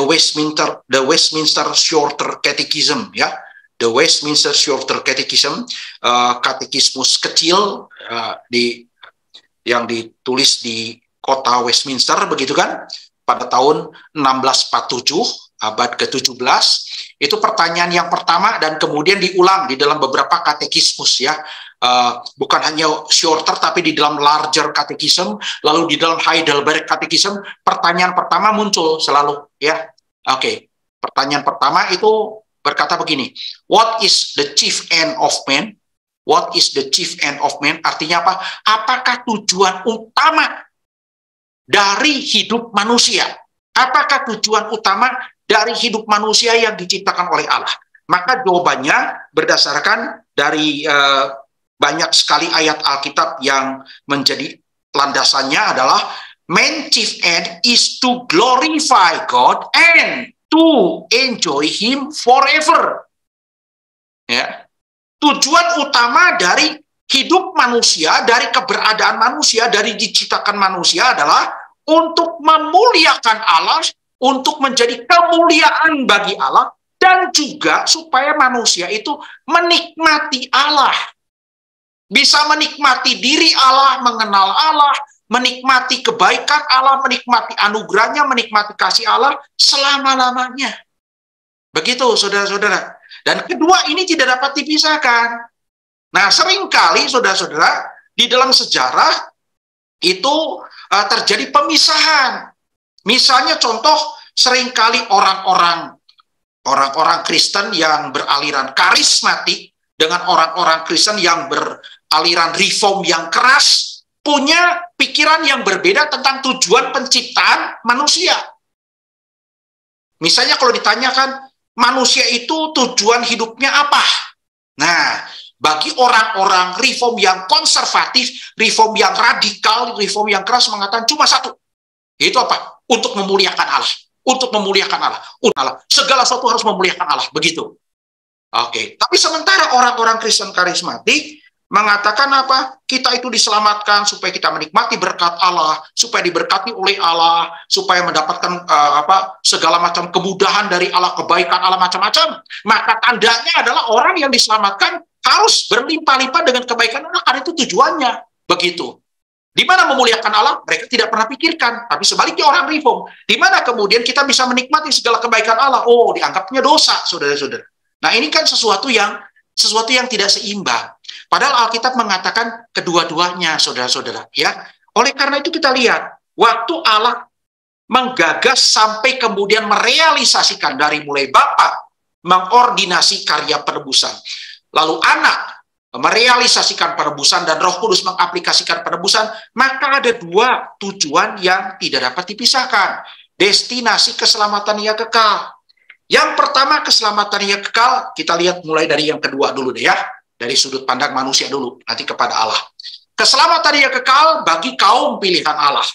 Westminster Shorter Catechism ya, The Westminster Shorter Catechism, katekismus kecil yang ditulis di kota Westminster begitu kan, pada tahun 1647 abad ke-17. Itu pertanyaan yang pertama dan kemudian diulang di dalam beberapa katekismus ya. Bukan hanya shorter tapi di dalam larger catechism, lalu di dalam Heidelberg catechism, pertanyaan pertama muncul selalu ya. Oke, pertanyaan pertama itu berkata begini, what is the chief end of man? What is the chief end of man? Artinya apa? Apakah tujuan utama dari hidup manusia? Apakah tujuan utama dari hidup manusia yang diciptakan oleh Allah? Maka jawabannya berdasarkan dari banyak sekali ayat Alkitab yang menjadi landasannya adalah man's chief end is to glorify God and to enjoy Him forever. Ya. Tujuan utama dari hidup manusia, dari keberadaan manusia, dari diciptakan manusia adalah untuk memuliakan Allah, untuk menjadi kemuliaan bagi Allah, dan juga supaya manusia itu menikmati Allah. Bisa menikmati diri Allah, mengenal Allah, menikmati kebaikan Allah, menikmati anugerahnya, menikmati kasih Allah selama-lamanya. Begitu, saudara-saudara. Dan kedua ini tidak dapat dipisahkan. Nah, seringkali, saudara-saudara, di dalam sejarah itu terjadi pemisahan. Misalnya contoh, seringkali orang-orang Kristen yang beraliran karismatik dengan orang-orang Kristen yang beraliran reform yang keras, punya pikiran yang berbeda tentang tujuan penciptaan manusia. Misalnya kalau ditanyakan, manusia itu tujuan hidupnya apa? Nah, bagi orang-orang reform yang konservatif, reform yang radikal, reform yang keras mengatakan cuma satu. Itu apa? Untuk memuliakan Allah. Untuk memuliakan Allah. Segala sesuatu harus memuliakan Allah. Begitu. Oke, tapi sementara orang-orang Kristen karismatik mengatakan apa? Kita itu diselamatkan supaya kita menikmati berkat Allah, supaya diberkati oleh Allah, supaya mendapatkan segala macam kemudahan dari Allah, kebaikan Allah macam-macam. Maka tandanya adalah orang yang diselamatkan harus berlimpah-limpah dengan kebaikan Allah, karena itu tujuannya. Begitu. Di mana memuliakan Allah, mereka tidak pernah pikirkan. Tapi sebaliknya orang reform, di mana kemudian kita bisa menikmati segala kebaikan Allah, oh dianggapnya dosa, saudara-saudara. Nah, ini kan sesuatu yang tidak seimbang. Padahal Alkitab mengatakan kedua-duanya, saudara-saudara. Ya, oleh karena itu kita lihat, waktu Allah menggagas sampai kemudian merealisasikan dari mulai Bapa mengordinasi karya penebusan, lalu Anak merealisasikan penebusan dan Roh Kudus mengaplikasikan penebusan, maka ada dua tujuan yang tidak dapat dipisahkan. Destinasi keselamatan yang kekal. Yang pertama, keselamatan yang kekal, kita lihat mulai dari yang kedua dulu deh ya. Dari sudut pandang manusia dulu, nanti kepada Allah. Keselamatan yang kekal bagi kaum pilihan Allah.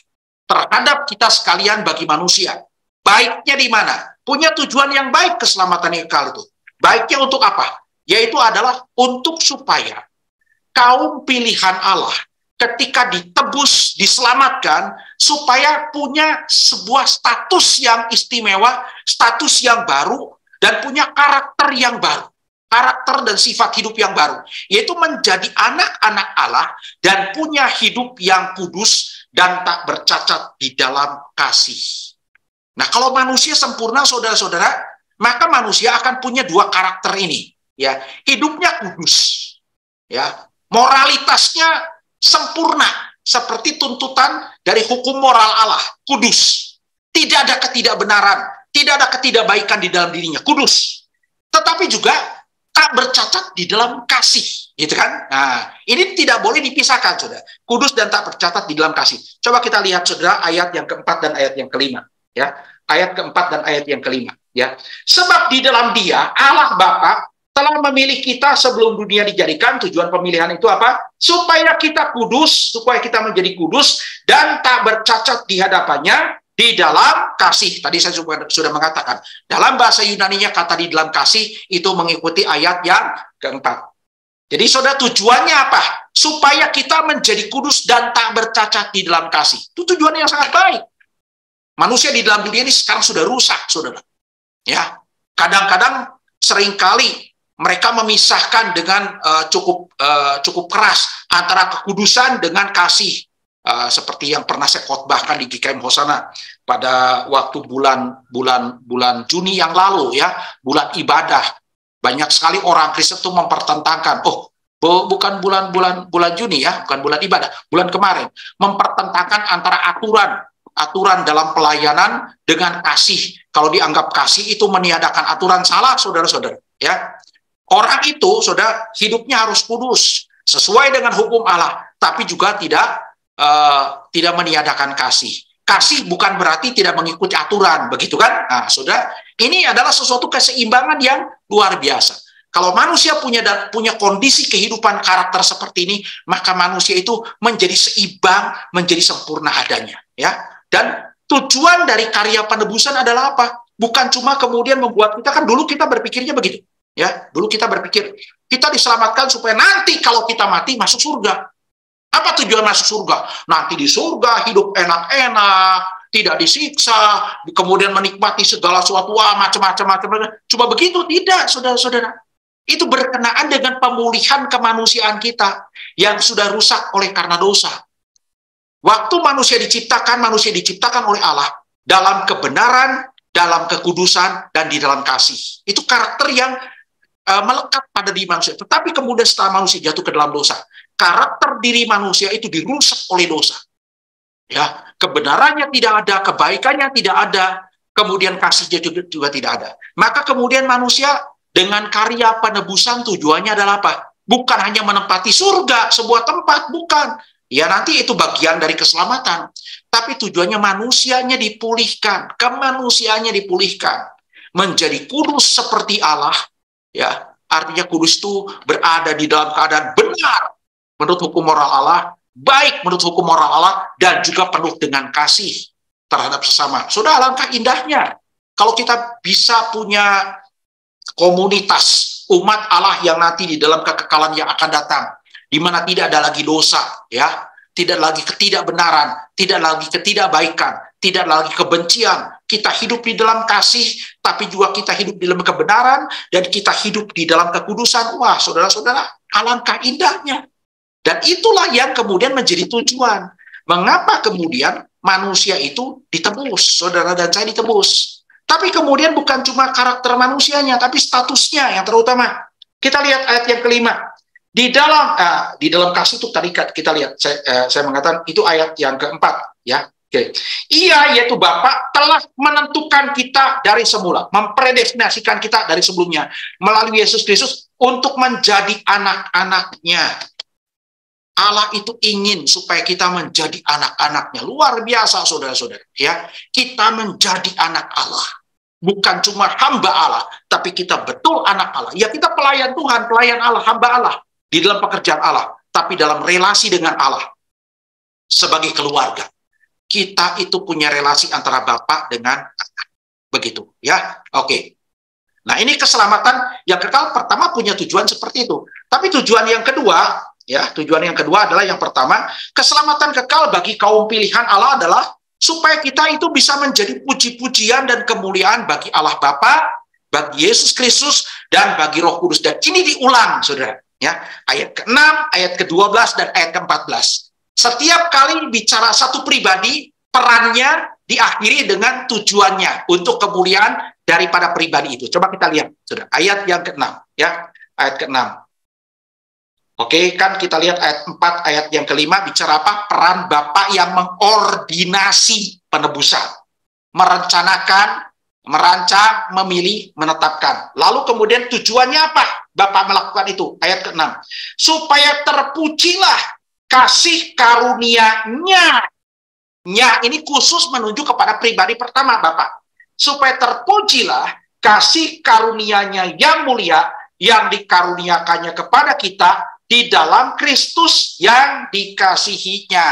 Terhadap kita sekalian bagi manusia. Baiknya di mana? Punya tujuan yang baik keselamatan yang kekal itu. Baiknya untuk apa? Yaitu adalah untuk supaya kaum pilihan Allah ketika ditebus, diselamatkan, supaya punya sebuah status yang istimewa, status yang baru, dan punya karakter yang baru. Karakter dan sifat hidup yang baru. Yaitu menjadi anak-anak Allah dan punya hidup yang kudus dan tak bercacat di dalam kasih. Nah, kalau manusia sempurna, saudara-saudara, maka manusia akan punya dua karakter ini. ya, hidupnya kudus, ya, moralitasnya sempurna seperti tuntutan dari hukum moral Allah, kudus. Tidak ada ketidakbenaran, tidak ada ketidakbaikan di dalam dirinya, kudus. Tetapi juga tak bercacat di dalam kasih, gitu kan? Nah, ini tidak boleh dipisahkan, saudara. Kudus dan tak bercacat di dalam kasih. Coba kita lihat, saudara, ayat yang keempat dan ayat yang kelima, ya. Ayat keempat dan ayat yang kelima, ya. Sebab di dalam Dia, Allah Bapa telah memilih kita sebelum dunia dijadikan. Tujuan pemilihan itu apa? Supaya kita kudus, supaya kita menjadi kudus dan tak bercacat di hadapannya di dalam kasih. Tadi saya sudah mengatakan, dalam bahasa Yunaninya kata di dalam kasih itu mengikuti ayat yang keempat. Jadi saudara, tujuannya apa? Supaya kita menjadi kudus dan tak bercacat di dalam kasih. Itu tujuan yang sangat baik. Manusia di dalam dunia ini sekarang sudah rusak, saudara. Ya, kadang-kadang seringkali mereka memisahkan dengan cukup keras antara kekudusan dengan kasih. Seperti yang pernah saya khotbahkan di GKM Hosana pada waktu bulan Juni yang lalu, ya, bulan ibadah. Banyak sekali orang Kristen itu mempertentangkan, bukan bulan Juni, ya, bukan bulan ibadah, bulan kemarin, mempertentangkan antara aturan dalam pelayanan dengan kasih. Kalau dianggap kasih itu meniadakan aturan, salah, saudara-saudara, ya. Orang itu, saudara, hidupnya harus kudus sesuai dengan hukum Allah, tapi juga tidak meniadakan kasih. Kasih bukan berarti tidak mengikuti aturan, begitu kan? Nah, saudara, ini adalah sesuatu keseimbangan yang luar biasa. Kalau manusia punya kondisi kehidupan karakter seperti ini, maka manusia itu menjadi seimbang, menjadi sempurna adanya, ya. Dan tujuan dari karya penebusan adalah apa? Bukan cuma kemudian membuat kita, kan dulu kita berpikirnya begitu, ya. Dulu kita berpikir kita diselamatkan supaya nanti kalau kita mati masuk surga. Apa tujuan masuk surga? Nanti di surga hidup enak-enak, tidak disiksa, kemudian menikmati segala sesuatu, macam-macam. Cuma begitu? Tidak, saudara-saudara. Itu berkenaan dengan pemulihan kemanusiaan kita yang sudah rusak oleh karena dosa. Waktu manusia diciptakan oleh Allah dalam kebenaran, dalam kekudusan, dan di dalam kasih. Itu karakter yang melekat pada diri manusia. Tetapi kemudian setelah manusia jatuh ke dalam dosa, karakter diri manusia itu dirusak oleh dosa. Ya, kebenarannya tidak ada, kebaikannya tidak ada, kemudian kasihnya juga tidak ada. Maka kemudian manusia dengan karya penebusan tujuannya adalah apa? Bukan hanya menempati surga, sebuah tempat, bukan. Ya, nanti itu bagian dari keselamatan. Tapi tujuannya manusianya dipulihkan, kemanusiaannya dipulihkan, menjadi kudus seperti Allah. Ya, artinya kudus itu berada di dalam keadaan benar menurut hukum moral Allah, baik menurut hukum moral Allah, dan juga penuh dengan kasih terhadap sesama. Sudah, alangkah indahnya kalau kita bisa punya komunitas umat Allah yang nanti di dalam kekekalan yang akan datang, di mana tidak ada lagi dosa, ya, tidak lagi ketidakbenaran, tidak lagi ketidakbaikan, tidak lagi kebencian. Kita hidup di dalam kasih, tapi juga kita hidup di dalam kebenaran, dan kita hidup di dalam kekudusan. Wah, saudara-saudara, alangkah indahnya. Dan itulah yang kemudian menjadi tujuan. Mengapa kemudian manusia itu ditebus, saudara dan saya ditebus. Tapi kemudian bukan cuma karakter manusianya, tapi statusnya yang terutama. Kita lihat ayat yang kelima. Di dalam kasih itu tadi kita lihat, saya mengatakan itu ayat yang keempat, ya. Oke. Ia, yaitu Bapa, telah menentukan kita dari semula, mempredestinasikan kita dari sebelumnya melalui Yesus Kristus untuk menjadi anak-anaknya. Allah itu ingin supaya kita menjadi anak-anaknya. Luar biasa, saudara-saudara, ya. Kita menjadi anak Allah. Bukan cuma hamba Allah, tapi kita betul anak Allah. Ya, kita pelayan Tuhan, pelayan Allah, hamba Allah di dalam pekerjaan Allah, tapi dalam relasi dengan Allah sebagai keluarga. Kita itu punya relasi antara Bapa dengan anak. Begitu, ya. Oke. Nah, ini keselamatan yang kekal pertama punya tujuan seperti itu. Tapi tujuan yang kedua, ya, tujuan yang kedua adalah yang pertama, keselamatan kekal bagi kaum pilihan Allah adalah supaya kita itu bisa menjadi puji-pujian dan kemuliaan bagi Allah Bapa, bagi Yesus Kristus, dan bagi Roh Kudus. Dan ini diulang, saudara. Ya, ayat ke-6, ayat ke-12, dan ayat ke-14. Setiap kali bicara satu pribadi, perannya diakhiri dengan tujuannya untuk kemuliaan daripada pribadi itu. Coba kita lihat, saudara, ayat yang ke-6, ya. ayat ke-6. Oke, kan kita lihat ayat 4, ayat yang ke-5 bicara apa? Peran Bapa yang mengordinasi penebusan. Merencanakan, merancang, memilih, menetapkan. Lalu kemudian tujuannya apa? Bapa melakukan itu. Ayat ke-6. Supaya terpujilah kasih karunia-Nya. Nya ini khusus menunjuk kepada pribadi pertama Bapa. Supaya terpujilah kasih karunia-Nya yang mulia yang dikaruniakannya kepada kita di dalam Kristus yang dikasihinya.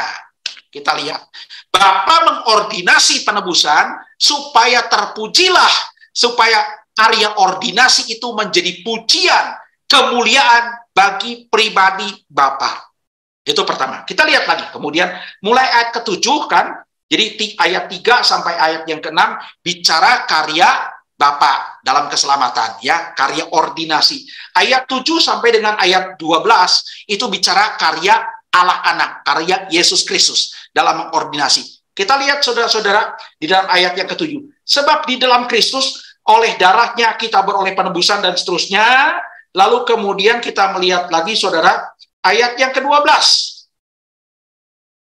Kita lihat. Bapa mengordinasi penebusan supaya terpujilah, supaya karya ordinasi itu menjadi pujian, kemuliaan bagi pribadi Bapa. Itu pertama. Kita lihat lagi. Kemudian mulai ayat ke-7 kan, jadi ayat 3 sampai ayat yang ke-6 bicara karya Bapa dalam keselamatan, ya, karya ordinasi. Ayat 7 sampai dengan ayat 12 itu bicara karya Allah anak, karya Yesus Kristus dalam mengordinasi. Kita lihat saudara-saudara di dalam ayat yang ke-7. Sebab di dalam Kristus oleh darahnya kita beroleh penebusan dan seterusnya. Lalu kemudian kita melihat lagi saudara ayat yang ke-12.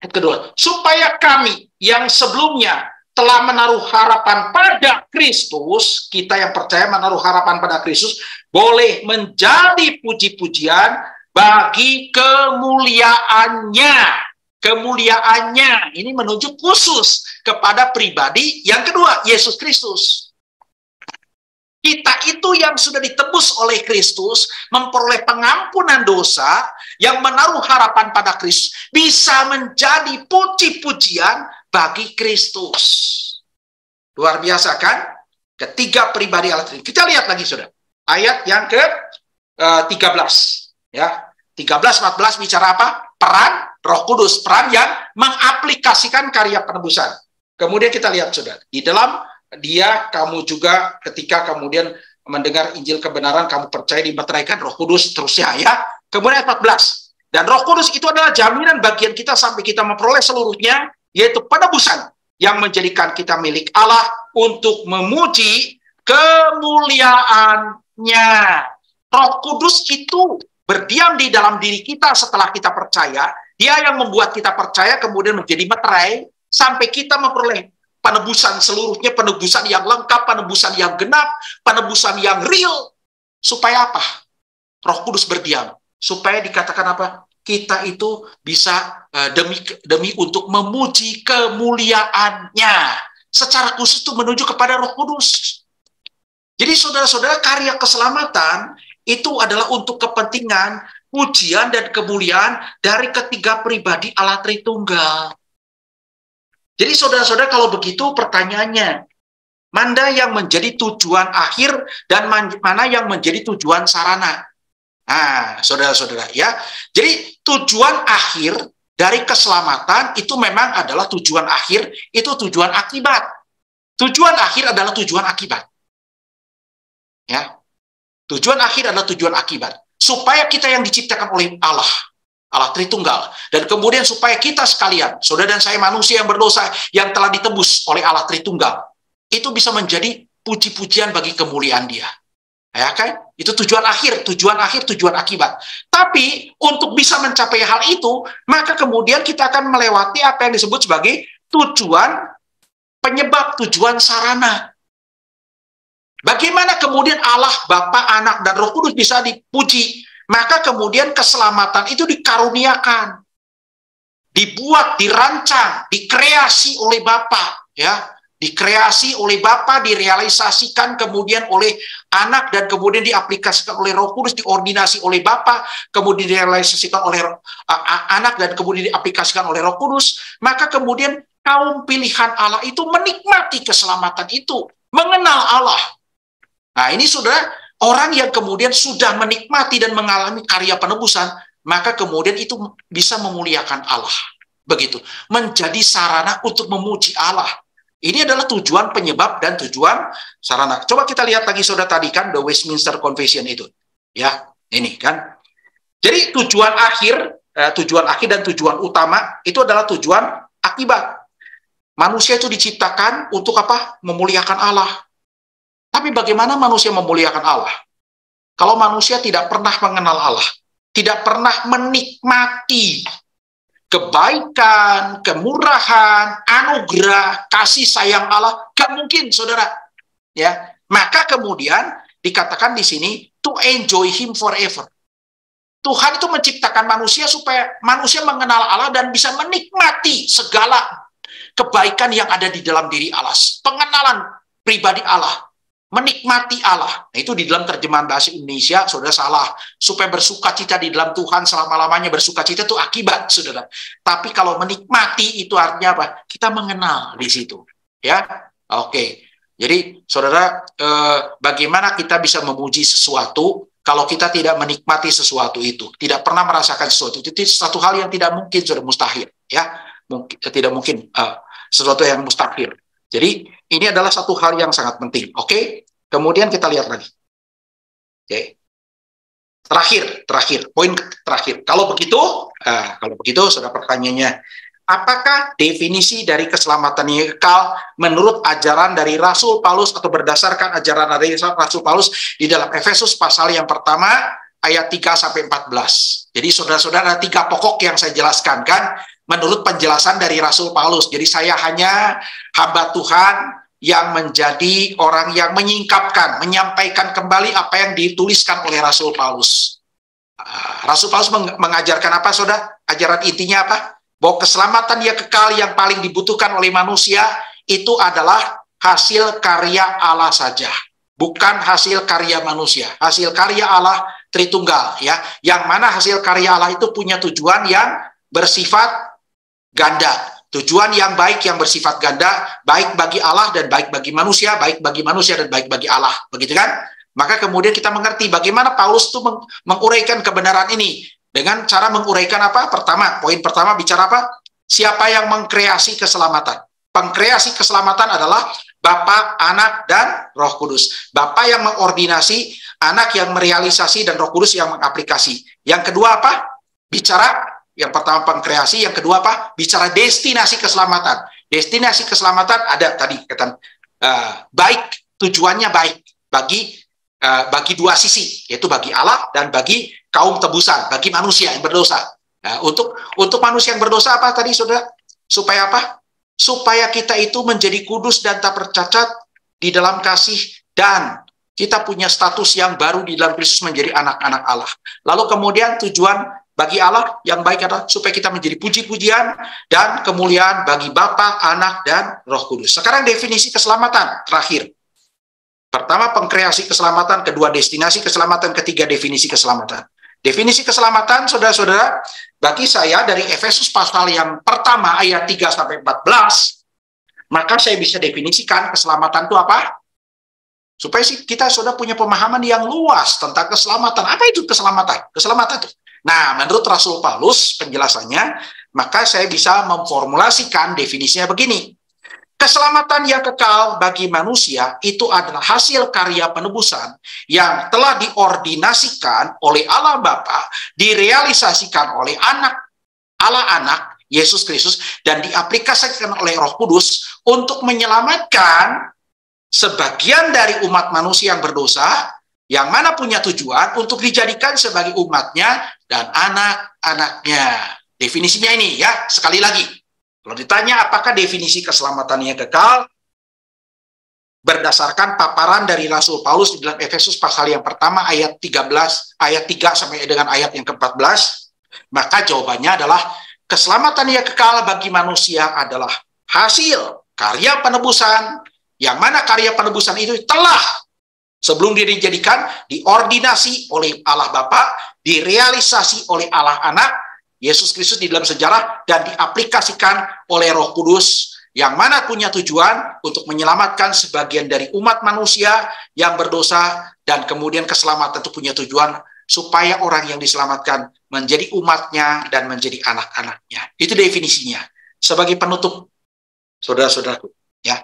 Ayat kedua, supaya kami yang sebelumnya telah menaruh harapan pada Kristus, kita yang percaya menaruh harapan pada Kristus, boleh menjadi puji-pujian bagi kemuliaannya. Kemuliaannya, ini menunjuk khusus kepada pribadi yang kedua, Yesus Kristus. Kita itu yang sudah ditebus oleh Kristus, memperoleh pengampunan dosa, yang menaruh harapan pada Kristus, bisa menjadi puji-pujian bagi Kristus. Luar biasa kan? Ketiga pribadi Allah Trinity. Kita lihat lagi saudara. Ayat yang ke-13. Ya. 13-14 bicara apa? Peran Roh Kudus. Peran yang mengaplikasikan karya penebusan. Kemudian kita lihat saudara. Di dalam dia kamu juga ketika kemudian mendengar Injil kebenaran, kamu percaya dimeteraikan Roh Kudus terusnya ya. Kemudian ayat 14. Dan Roh Kudus itu adalah jaminan bagian kita sampai kita memperoleh seluruhnya, yaitu penebusan yang menjadikan kita milik Allah untuk memuji kemuliaannya. Roh Kudus itu berdiam di dalam diri kita setelah kita percaya. Dia yang membuat kita percaya kemudian menjadi meterai sampai kita memperoleh penebusan seluruhnya, penebusan yang lengkap, penebusan yang genap, penebusan yang real. Supaya apa? Roh Kudus berdiam. Supaya dikatakan apa? Kita itu bisa demi untuk memuji kemuliaannya. Secara khusus itu menuju kepada Roh Kudus. Jadi saudara-saudara, karya keselamatan itu adalah untuk kepentingan, pujian dan kemuliaan dari ketiga pribadi Allah Tritunggal. Jadi saudara-saudara, kalau begitu pertanyaannya, mana yang menjadi tujuan akhir dan mana yang menjadi tujuan sarana? Nah, saudara-saudara ya. Jadi tujuan akhir dari keselamatan itu memang adalah tujuan akhir, itu tujuan akibat. Tujuan akhir adalah tujuan akibat. Ya. Tujuan akhir adalah tujuan akibat. Supaya kita yang diciptakan oleh Allah, Allah Tritunggal, dan kemudian supaya kita sekalian, saudara dan saya manusia yang berdosa yang telah ditebus oleh Allah Tritunggal, itu bisa menjadi puji-pujian bagi kemuliaan Dia. Ya kan? Itu tujuan akhir, tujuan akibat. Tapi untuk bisa mencapai hal itu, maka kemudian kita akan melewati apa yang disebut sebagai tujuan penyebab, tujuan sarana. Bagaimana kemudian Allah, Bapa, Anak, dan Roh Kudus bisa dipuji? Maka kemudian keselamatan itu dikaruniakan, dibuat, dirancang, dikreasi oleh Bapa, ya. Dikreasi oleh Bapa, direalisasikan kemudian oleh Anak, dan kemudian diaplikasikan oleh Roh Kudus, diordinasi oleh Bapa, kemudian direalisasikan oleh Anak, dan kemudian diaplikasikan oleh Roh Kudus. Maka kemudian kaum pilihan Allah itu menikmati keselamatan itu, mengenal Allah. Nah ini saudara, orang yang kemudian sudah menikmati dan mengalami karya penebusan, maka kemudian itu bisa memuliakan Allah. Begitu, menjadi sarana untuk memuji Allah. Ini adalah tujuan penyebab dan tujuan sarana. Coba kita lihat lagi saudara tadi kan The Westminster Confession itu. Ya, ini kan. Jadi tujuan akhir dan tujuan utama itu adalah tujuan akibat. Manusia itu diciptakan untuk apa? Memuliakan Allah. Tapi bagaimana manusia memuliakan Allah? kalau manusia tidak pernah mengenal Allah, tidak pernah menikmati kebaikan, kemurahan, anugerah, kasih sayang Allah, gak mungkin, saudara. Ya, maka kemudian dikatakan di sini to enjoy Him forever. Tuhan itu menciptakan manusia supaya manusia mengenal Allah dan bisa menikmati segala kebaikan yang ada di dalam diri Allah. Pengenalan pribadi Allah, menikmati Allah. Nah, itu di dalam terjemahan bahasa Indonesia, saudara salah. Supaya bersukacita di dalam Tuhan selama-lamanya, bersukacita itu akibat, saudara. Tapi kalau menikmati itu artinya apa? Kita mengenal di situ. Ya, oke. Jadi, saudara, bagaimana kita bisa memuji sesuatu kalau kita tidak menikmati sesuatu itu, tidak pernah merasakan sesuatu itu satu hal yang tidak mungkin, sudah mustahil, ya, mungkin tidak mungkin sesuatu yang mustahil. Jadi ini adalah satu hal yang sangat penting. Oke, kemudian kita lihat lagi. Oke, terakhir, poin terakhir. Kalau begitu, sudah pertanyaannya. Apakah definisi dari keselamatan yang kekal menurut ajaran dari Rasul Paulus atau berdasarkan ajaran dari Rasul Paulus di dalam Efesus pasal yang pertama ayat 3-14. Jadi saudara-saudara, 3 pokok yang saya jelaskan kan menurut penjelasan dari Rasul Paulus. Jadi saya hanya hamba Tuhan yang menjadi orang yang menyingkapkan, menyampaikan kembali apa yang dituliskan oleh Rasul Paulus. Rasul Paulus mengajarkan apa, saudara? Ajaran intinya apa? Bahwa keselamatan yang kekal yang paling dibutuhkan oleh manusia itu adalah hasil karya Allah saja, bukan hasil karya manusia. Hasil karya Allah Tritunggal, ya, yang mana hasil karya Allah itu punya tujuan yang bersifat ganda, tujuan yang baik yang bersifat ganda, baik bagi Allah dan baik bagi manusia, baik bagi manusia dan baik bagi Allah, begitu kan? Maka kemudian kita mengerti bagaimana Paulus itu menguraikan kebenaran ini. Dengan cara menguraikan apa? Poin pertama bicara apa? Siapa yang mengkreasi keselamatan? Pengkreasi keselamatan adalah Bapa, Anak, dan Roh Kudus. Bapa yang mengordinasi, Anak yang merealisasi, dan Roh Kudus yang mengaplikasi. Yang kedua apa? Yang pertama pengkreasi, yang kedua apa? Bicara destinasi keselamatan. Destinasi keselamatan ada tadi kata baik, tujuannya baik bagi dua sisi, yaitu bagi Allah dan bagi kaum tebusan, bagi manusia yang berdosa. Nah, untuk manusia yang berdosa apa tadi, saudara? Supaya apa? Supaya kita itu menjadi kudus dan tak bercacat di dalam kasih, dan kita punya status yang baru di dalam Kristus menjadi anak-anak Allah. Lalu kemudian tujuan bagi Allah yang baik adalah supaya kita menjadi puji-pujian dan kemuliaan bagi Bapa, Anak, dan Roh Kudus. Sekarang definisi keselamatan terakhir. Pertama, pengkreasi keselamatan. Kedua, destinasi keselamatan. Ketiga, definisi keselamatan. Definisi keselamatan, saudara-saudara, bagi saya dari Efesus pasal yang pertama ayat 3-14, maka saya bisa definisikan keselamatan itu apa? Supaya kita sudah punya pemahaman yang luas tentang keselamatan. Apa itu keselamatan? Keselamatan itu. Nah, menurut Rasul Paulus penjelasannya, maka saya bisa memformulasikan definisinya begini. Keselamatan yang kekal bagi manusia itu adalah hasil karya penebusan yang telah diordinasikan oleh Allah Bapa, direalisasikan oleh Allah Anak, Yesus Kristus, dan diaplikasikan oleh Roh Kudus untuk menyelamatkan sebagian dari umat manusia yang berdosa, yang mana punya tujuan untuk dijadikan sebagai umatnya dan anak-anaknya. Definisinya ini ya, sekali lagi. Kalau ditanya apakah definisi keselamatannya kekal, berdasarkan paparan dari Rasul Paulus di dalam Efesus pasal yang pertama ayat 13, ayat 3 sampai dengan ayat yang ke-14, maka jawabannya adalah keselamatan yang kekal bagi manusia adalah hasil karya penebusan, yang mana karya penebusan itu telah sebelum dia dijadikan, diordinasi oleh Allah Bapa, direalisasi oleh Allah Anak, Yesus Kristus di dalam sejarah, dan diaplikasikan oleh Roh Kudus, yang mana punya tujuan untuk menyelamatkan sebagian dari umat manusia yang berdosa, dan kemudian keselamatan itu punya tujuan supaya orang yang diselamatkan menjadi umatnya dan menjadi anak-anaknya. Itu definisinya. Sebagai penutup, saudara-saudaraku, ya,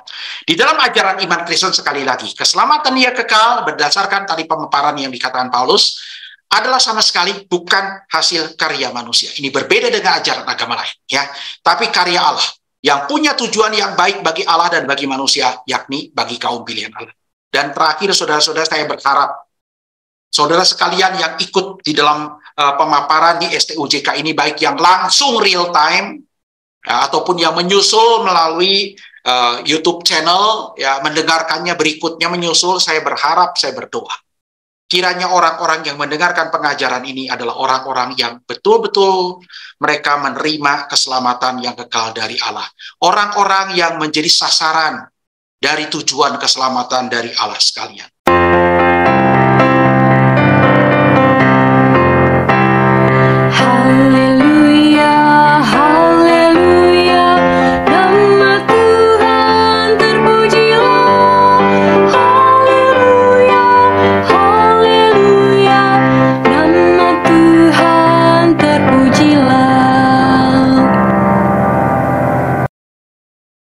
di dalam ajaran iman Kristen sekali lagi, keselamatan yang kekal berdasarkan tadi pemaparan yang dikatakan Paulus adalah sama sekali bukan hasil karya manusia. Ini berbeda dengan ajaran agama lain, ya. Tapi karya Allah yang punya tujuan yang baik bagi Allah dan bagi manusia, yakni bagi kaum pilihan Allah. Dan terakhir, saudara-saudara, saya berharap Saudara sekalian yang ikut di dalam pemaparan di STUJK ini, baik yang langsung real time, ataupun yang menyusul melalui YouTube channel, ya, mendengarkannya berikutnya menyusul, saya berharap, saya berdoa, kiranya orang-orang yang mendengarkan pengajaran ini adalah orang-orang yang betul-betul mereka menerima keselamatan yang kekal dari Allah. Orang-orang yang menjadi sasaran dari tujuan keselamatan dari Allah sekalian.